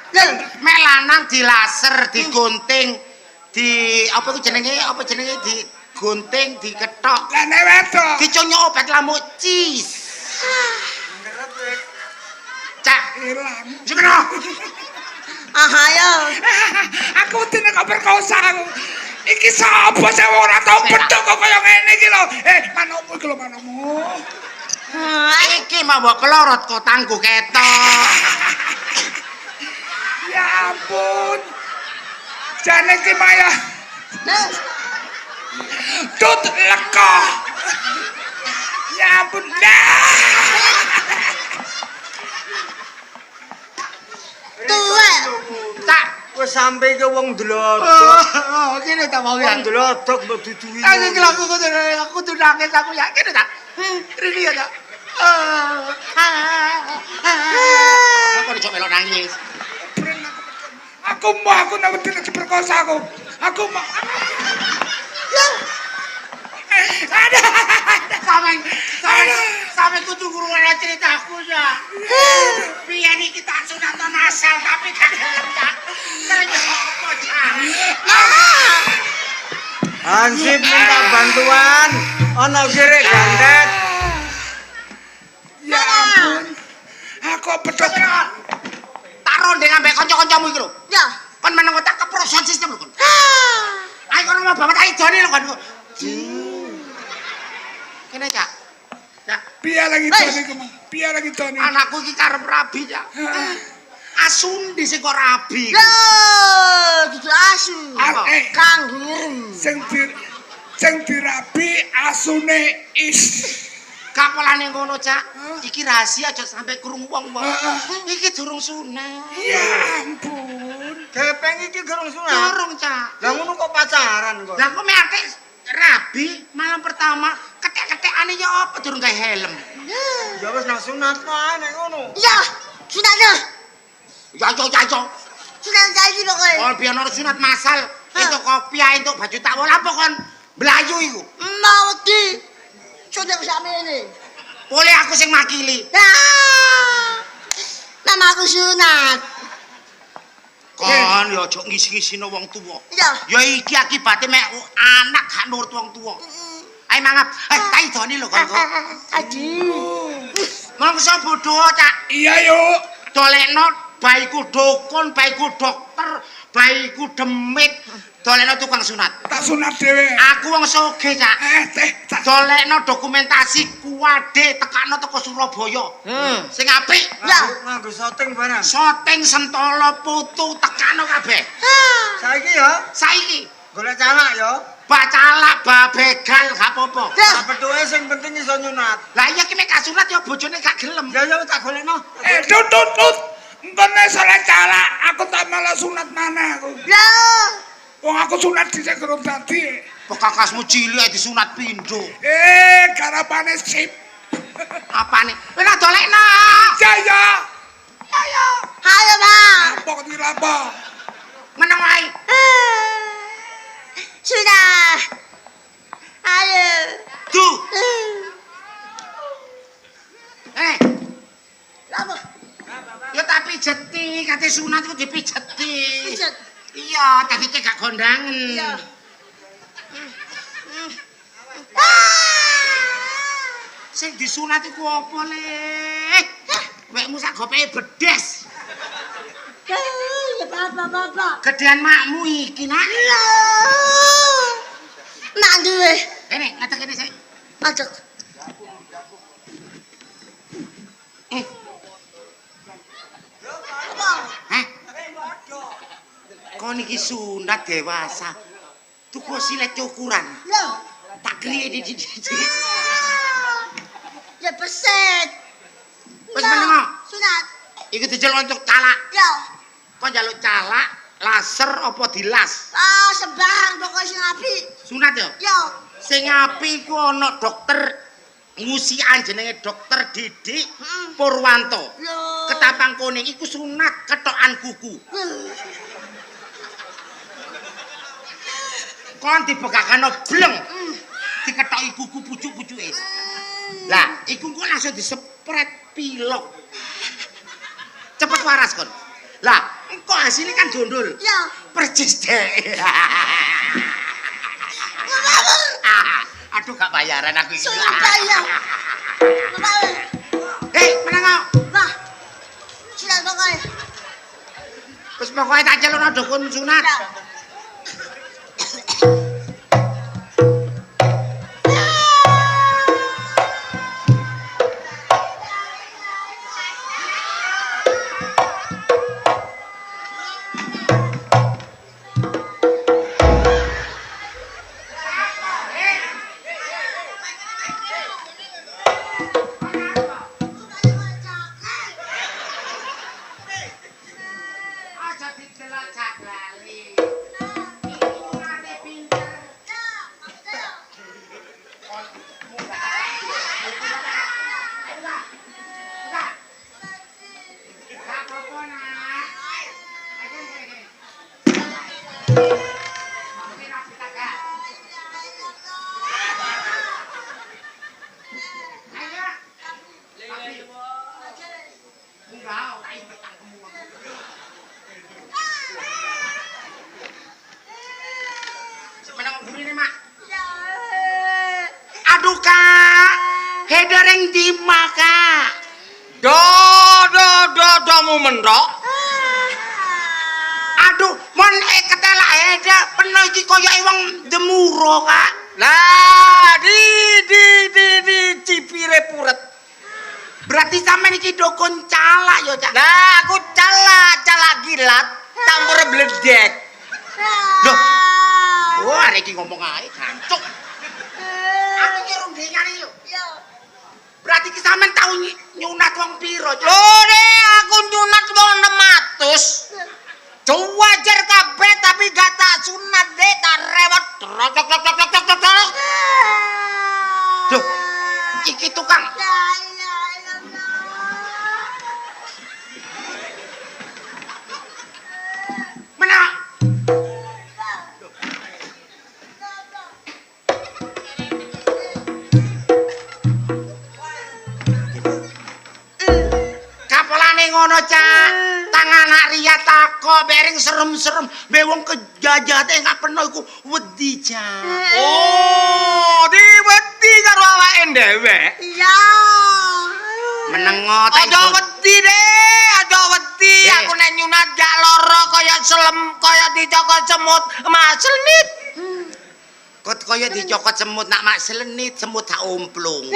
Mek lanang dilaser, digunting, apa jenenge digunting, diketok. Lah nek wedok Dicunyuk obat lamuk cis. Cak, ilang. jengno. Ayo. Aku tine kok perkosa aku. Iki sapa sing ora tau bentuk kok kaya ngene iki lho. Manukmu iki lho manukmu. Iki mau mbok pelorot kok tangguh ketok. Ya ampun. Jane iki maya tut leko. Ya ampun. Tuwe. Cak, Wis sampe ke wong dlodok. kene ta mau Wong dlodok mbok duduhi. Aku tuh nangis aku yakin tak. Rini ya tak. Aku udah coba nangis. Aku nak wedi diperkosa aku. Aku mau. Sampai kudu ngurungan ceritaku ya. Biar ini kita sunat asal tapi tak gelem tak. Terus apa cak? Hansip minta bantuan. Ana kire gandet. Ya ampun. Aku pedot. Tak ronde ngambek kanca-kancamu iki lho. Ya. Kon meneng tak keproson sistem lho kon. Ayo kon mau banget ayo jane lho kon. Kene cak. Cak, Piye lagi Tony? anakku iki karep rabi cak. Asundi sing kok rabi. Loh, dudu asu. Kanguru. Sing dirabi asune is. Kapolane ngono, Cak. Iki rahasia aja sampai krungu wong. Iki durung sunat. Ya ampun. Gepeng iki gerung sunat. Durung, Cak. Lah ngono kok pacaran kok. Lah kok mek rabi malam pertama ketek-ketekane ya apa durung gawe helm. Ya wis nang sunat ae nek ngono. Ya, sunat ya. Ya. Sunat jadi pokoknya. Oh, biyen ora sunat masal entuk kopi ae entuk baju tak wol apa kon mlayu iku. Mau di sudah sakmene. Boleh aku sing makili. Mama aku sunat. Kon ya aja ngisi-ngisino wong tuwa. Ya. Ya iki akibate mek anak gak nurut wong tuwa. Ayo mangap. Tak idoni lho kon. Aduh. Mangsa bodho cak. Iya yuk. Dolekno baiku dukun, baiku dokter, baiku demit, dolekno tukang sunat. Tak sunat dhewe. Aku wong sugih, Cak. Teh, tak Dolekno dokumentasi kuwade tekakno teko Surabaya. Sing apik. Ya. Nganggo shooting barang. Shooting Sentolo Putu tekakno kabeh. Saiki ya Saiki golek calak ya. bacalak babegal gak apa-apa. Ya. Petuke sing penting iso nyunat. Lah iya ki mek kasunat ya bojone gak gelem. Ya ya tak golekno. tut. Engkone salah calak, aku tak malah sunat mana aku. Ya. Wong aku sunat dhisik gerung dadi. Pekakasmu cilik ae disunat pindho. Garapane sip. Apane? Wis lah dolekno. Jaya. Halo, Bang. Rampok dirampok. Meneng wae. Sudah. Halo. Duh. Apa? Ya tapi jeti, kate sunat ku dipijeti. Pijet. Iya, tadi gak kondangan. Iya. Sing disunat iku apa, Le? Wekmu sak gopeke bedes. Ya, Bapak. Gedean makmu iki, Nak. Ya. Nak duwe. Kene, ngadeg kene sik. Masuk. Apa? Hah? Kon iki sunat dewasa. Tuku silet ukuran. Lo. Tak kriye di. Ya peset. Wis menengo. Sunat. Iku dijeluk untuk calak. Ya. Kok njaluk calak, laser apa dilas? Sebar pokoknya sing apik. Sunat ya? Ya. Sing apik ku ana dokter ngusian jenenge dokter Didik Purwanto. Lho. Ketapang kuning iku sunat ketokan kuku. Kon dibegakno bleng. Diketoki kuku pucuk-pucuke. Lah, iku kok langsung disepret pilok. Cepet waras kon. Lah, engko hasilnya kan dondol. Ya. Percis deh. Aduh gak bayaran aku iki. Sumpah ya. Bapak. Hei, menengo. Wah. Sunat pokoknya. Wis pokoke tak celukno dukun sunat. Ya. Aja didelok cak lali. Iku ate pinter. Aduh kak, hedereng di maka. Domu mentok. Aduh, mon ketelak heda penuh iki koyo wong demuro kak. Lah di cipire puret. Berarti sampean iki dukun calak ya cak. Lah aku calak gilat campur bledek. Loh. Wah, arek iki ngomong ae jancuk. Aku ki rung dengane yo. Ya. Berarti ki sampean tau nyunat wong piro, Cak? Lho, aku nyunat wong 600. Wajar kabeh tapi gak tak sunat deh, tak rewet. Trok. Loh, iki tukang. Mana? sing serem-serem, mbek wong kejajate gak peno iku wedi Cak. Oh, diwedi karo awake dhewe. Iya. Menengo tak Aja wedi deh, aja wedi. Aku nek nyunat gak lara kaya selem, kaya dicokot semut, maselnit. Kot kaya dicokot semut nak mak selenit semut tak omplung.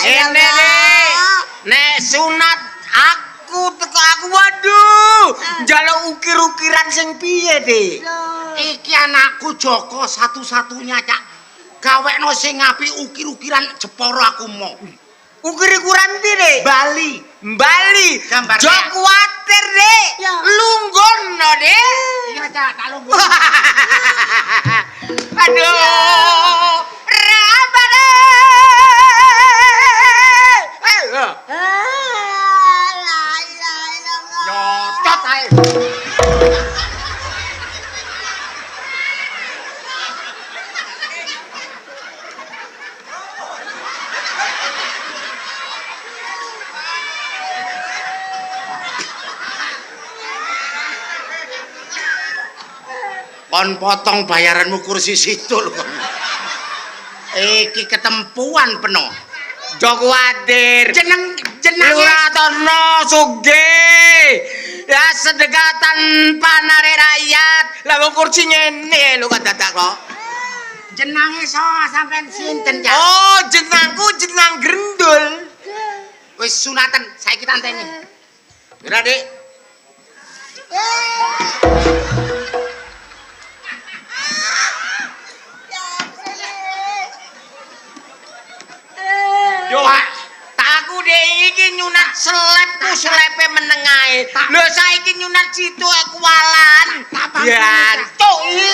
Ini nek sunat aku waduh njaluk ukir-ukiran sing piye, Dik? Iki anakku Joko satu-satunya, Cak. Gawekno sing apik ukir-ukiran Jepara aku mau. Ukir-ukuran ndi, Dik? Bali. Gambarnya. Jo kuwatir, Dik. Ya. Lunggono, Dik. Iya, Cak, tak lungguh. Aduh. Rabane. Ayo. Nyocot ae. Kon potong bayaranmu kursi situ lho. Iki ketempuan penuh. Jo kuwatir. Jenenge Luratono sugih. Ya sedekah tanpa nare rakyat. Lah wong kursi ngene lho kadadak kok. jenenge sampean sinten, Cak? Oh, jenengku jeneng Grendul. Wis sunatan, saiki tanteni. Ora, Dik. Yo, taku dek iki nyunat selepku selepe meneng ae. Lho saiki nyunat situ kualan. Biantuk iki.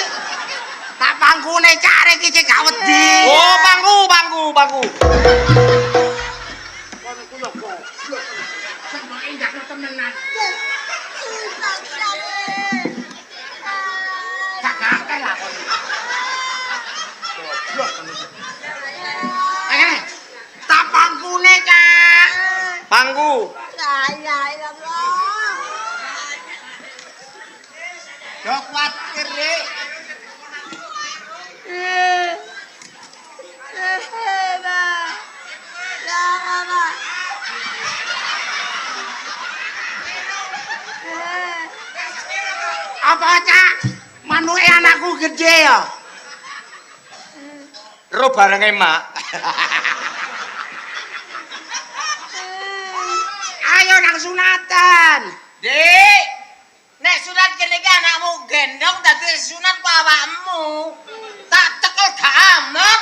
Tak panggune cak iki cek gak wedi. Oh, bangku. Kon iku lho kok. Sampe ndakno temenan. Tak gatel lah kon. Goblok kon iki. Tak panggune cak. Bangku. Yo kuatir Dik. Apa cak? Manuke anakku gede ya. Ro barenge mak. Ayo nang sunatan. Dik, nek sunat kene iki anakmu gendong dadi sunat ku awakmu. Tak tekel gak amet.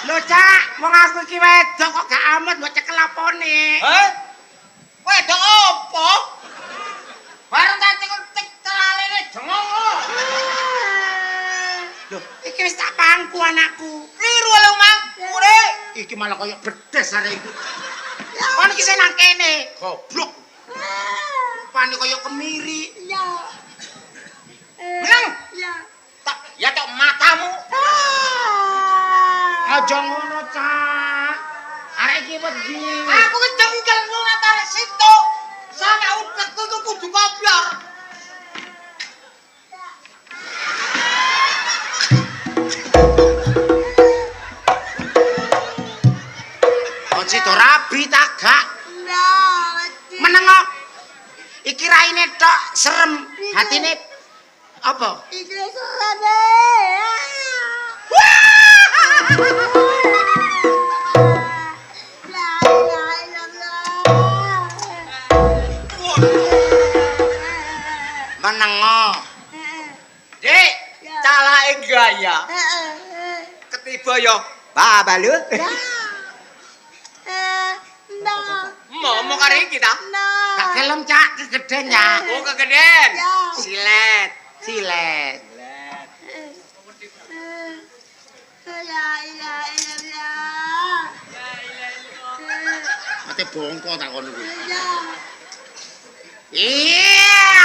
Lho cak, wong aku iki wedok kok gak amet mbok cekel apone. Hah? Wedok opo? Bareng tak cekel alene jengong. Lho, iki wis tak pangku anakku. Kliru lho, Mang. Ure. Iki malah koyo bedes arek iki. Kon iki sing nang kene. Goblok. Rupane koyo kemiri. Menang. Tak ya tok matamu. Aja ngono, Cak. Arek iki wedi. Aku ki jengkel sunat arek situ. Sampe utekku iku kudu kopior. Kon sido rabi tak gak. Menengo. Iki raine tok serem, hatine apa? Menengo. Dik, calake gaya. Ketiba yo baba lho. Mau karo iki ta? Gak gelem cak kegeden ya. Oh, kegeden. Ya. Silet. Mate bongko tak kono kuwi. Iya.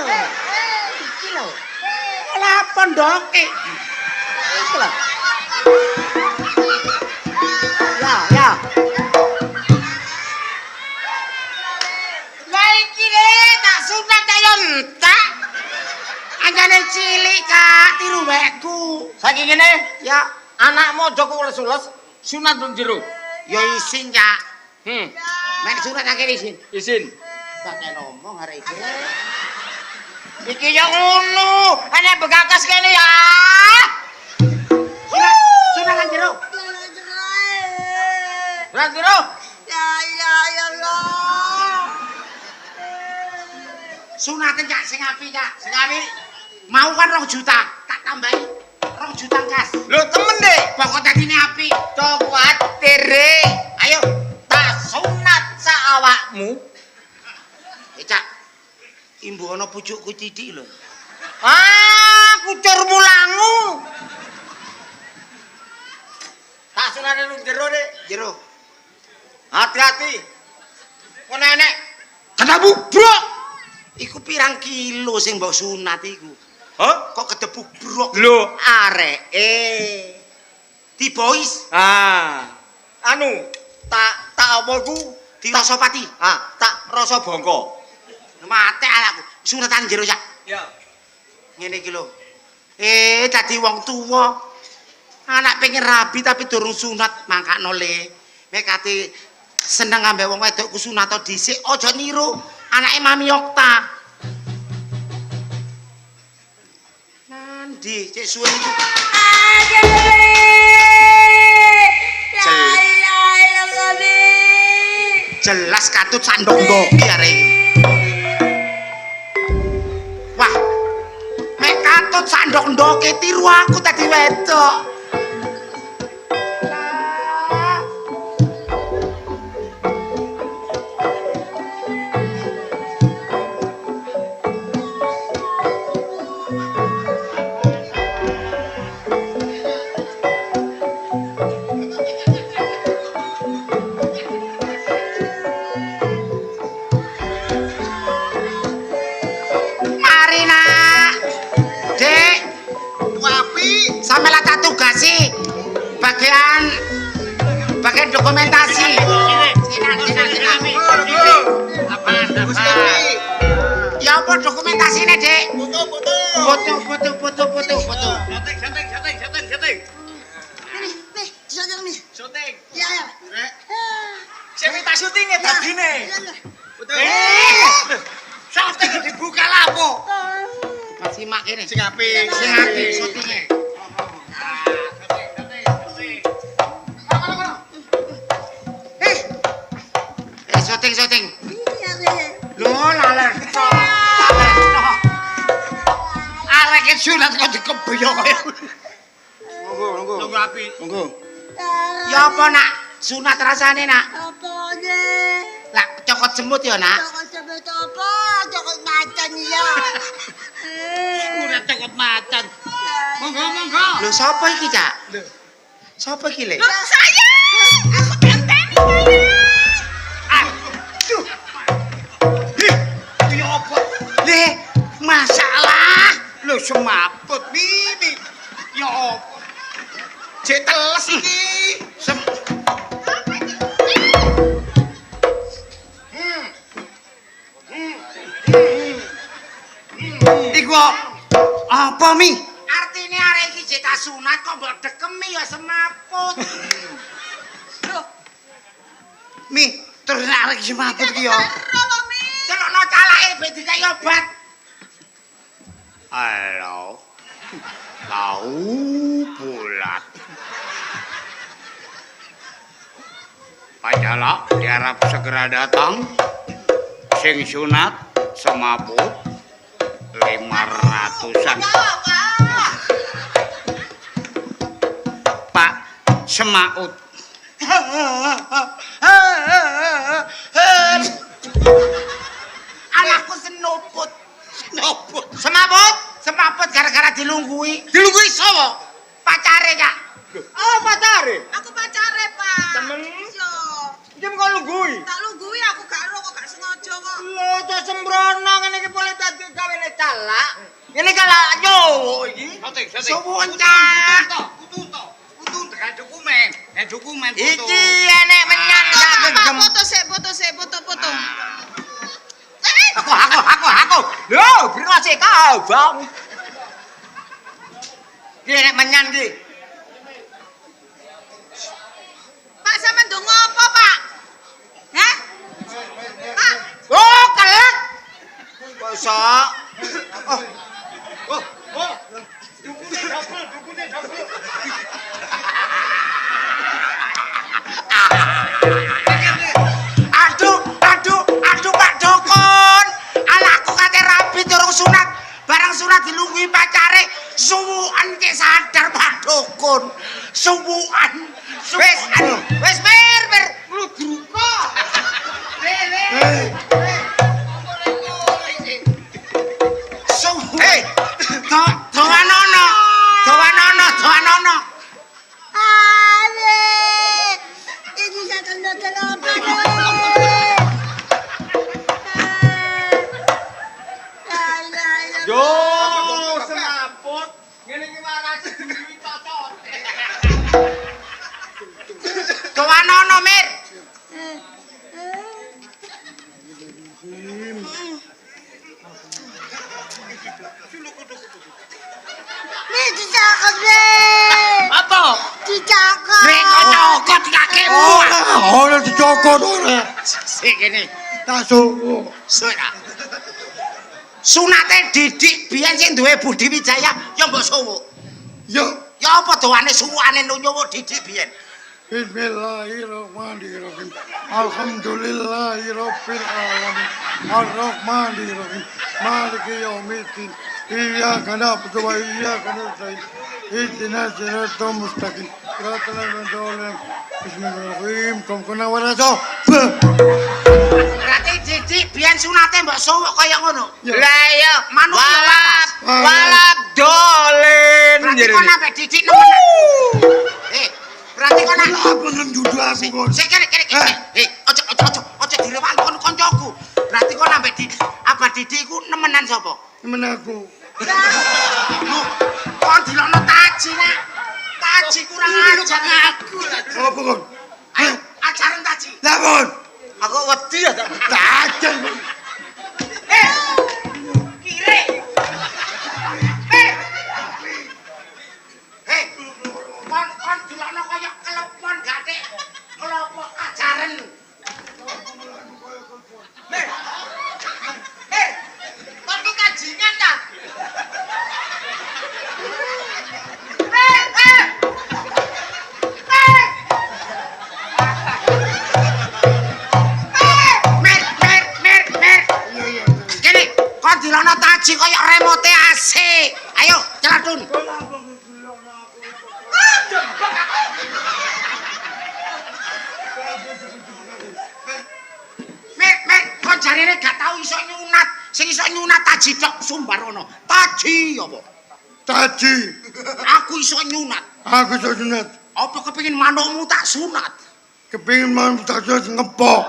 lho. Iki lho. Lah pondoke. Iki lho. Ya. Lah iki le tak sunat kaya entek. Anjane cilik Kak, tiru wekku. Saiki ngene, Ya, anakmu aja kok les-les sunat nang jero. ya isin Kak. Hmm, Mek sunat akhir isin. izin. Tak kene ngomong arek iki. Iki ya ngono, ana begakas kene ya. Sunat kan jero. Nang jero. Ya Allah. Sunate Kak sing apik Kak. Sing apik. Mau kan 2 juta, tak tambahi 2 juta kas. Lho temen deh. Pokok dadine apik. Cok kuwatir e. Ayo, Tak sunat sak awakmu. Cak. Imbu ana pucukku titik lho. Ah, kucur mulangu. Tak sunate nang jero deh. Jero. Hati-hati. Ngono enek. Kena bubrok. Iku pirang kilo sing mbok sunat iku? Hah? Kok kedebu brok. Lho, areke. Di boys Anu, tak apa iku? di Rasopati. Tak rasa bangka. Mate anakku. Sunatan jero Cak. Ya. Ngene iki lho. Dadi wong tuwa. Anak pengen rabi tapi durung sunat, mangkano le. Mek kate seneng ambek wong wedok ku sunat dhisik, aja niru anake Mami Okta. Nandi, cek suwe iki. Jelas katut sandok ndoki arek iki. Wah. Mek katut sandok ndoki tiru aku tadi wedok. Mari nak. Dek, sampe lah tak tugasi bagian dokumentasi. Ya apa dokumentasine, Dek? Foto. Setting. Nih, syuting nih. Syuting. Ya. Sing tak syutinge dadine. Syuting dibuka lapo? Masih mak kene. Sing apik. Sing apik syutinge. Syuting. Lho, lalen. Arek iki sunat kok dikebeyo kaya. Nunggu apik. Ya apa nak? Sunat rasane nak? Apa nih? Lah cokot semut ya nak? Cokot apa? Cokot macan ya. Udah cokot macan. Monggo. Lho sapa iki, Cak? Sapa iki le? Saya. Aku ganteng saya. Aduh. Ya apa? Le, masalah. Lho semaput Mimi. Ya apa? Jek teles iki. Iku apa mi? Artine arek iki jek tak sunat kok mbok dekemi ya semaput. Loh, Mi, terus nek arek iki semaput iki ya. rono Mi. Celokno calake ben dikai obat. Halo. Tahu bulat. Pak Jalak diharap segera datang. Sing sunat semaput 500-an. Pak Semaut. Anakku senoput. Semaput gara-gara dilunggui. Dilunggui sapa? Pacare, Kak. Oh, pacare. Aku pacare, Pak. Temen? Yo. Jam kok lunggui. Tak lunggui aku gak ero kok gak sengaja kok. Lho, to sembrono ngene iki boleh dadi gawene calak. Ini calak yo iki. Suwun Cak. Kudu tekan dokumen. Dokumen foto. Iki enek menyan Pak, foto sik, foto. Aku. Lho, biro sik kau, Bang. Ki enek menyan ki. Pak sampean ndonga apa, Pak? Hah? Pak, Oh, kelek. Kok iso? Aduh Pak Dukun. Anakku kate rabi durung sunat. Barang sunat dilungguhi pacare, suwukan ki sadar Pak Dukun. Suwukan. Wis mir. Ngludruko. Hei, Dowanono. Ale, ini saya nonton apa Yo, semaput. Ngene iki waras duwi cocok. Dowanono mir. Ini dicakap deh. Apa? Dicakap. Nek nyokot kakekmu. Ora dicokot ora. Sik kene. Tasuk. Sunate Didik biyen sing duwe Budi Wijaya ya mbok suwuk. Ya, Ya apa doane suwukane nyuwuk Didik biyen? Bismillahirrahmanirrahim. Alhamdulillahirabbil alamin. Arrahmanirrahim. Maliki yaumiddin. Iyyaka na'budu wa iyyaka nasta'in. Ihdinas siratal mustaqim. Siratal ladzina an'amta 'alaihim. Bismillahirrahmanirrahim. Kumkuna waraso. Berarti Didik biyen sunate mbok suwuk kaya ngono. Ya. Lah iya, manut Walap dolen. Berarti kok nambah Didik nemen. Berarti kok nak Apa nang judu aku kon? Sik kene. Ojo dilewat kon koncoku. Berarti kok nambah Didik iku nemenan sapa? Temen aku. Kon dilokno Taji nak. Taji kurang ajar aku. Apa kon? Ayo, ajaran Taji. Lapon. Aku wedi ya. Tajan. Kire. Kon dilokno kaya kelepon gathik. Kelompok ajaran. Kon ku kajingan ta? Mer. Kene, kon dilokno Taji kaya remote AC. Ayo, celatun. Mer, kon jarine gak tau iso nyunat. Sing iso nyunat Taji tok Sumbarono. Taji apa? Taji. Aku iso nyunat. Aku iso sunat. Apa kepengin manukmu tak sunat? Kepengin mau tak ngepok.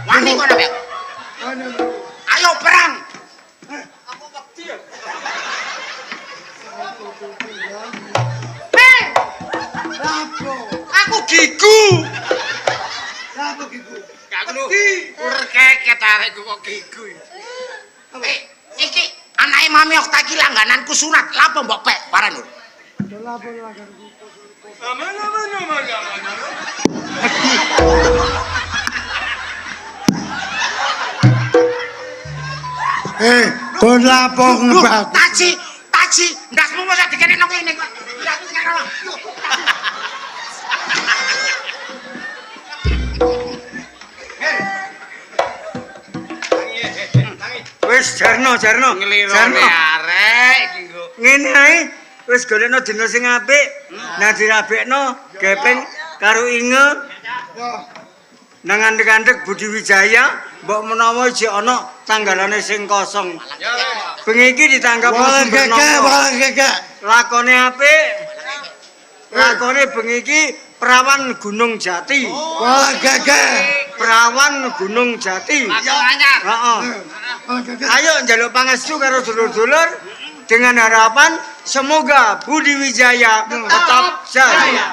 Wani kono, Bek. Ayo perang. Mer, aku gigu. Apa gitu? Gak ngono. Urkeket arek kok gigu. Iki anake Mami Okta iki langgananku sunat. Lapo mbok pek parane. Kon lapo ngebak. Taji, ndasmu mosok dikene nang kene kok. Ndasmu sekarang. Wis jarno. Ngelirone arek iki kok. Ngene ae wis golekno dina sing apik. Nah dirabekno gepeng karo Inge. Nang andek-andek Budi Wijaya mbok menawa isih ana tanggalane sing kosong. Bengi iki ditanggap Wala lakone apik. Lakone bengi iki perawan Gunung Jati. Wala Perawan Gunung Jati. Langsung anyar. Heeh. Gagal. Ayo njaluk pangestu karo dulur-dulur dengan harapan semoga Budi Wijaya tetap jaya.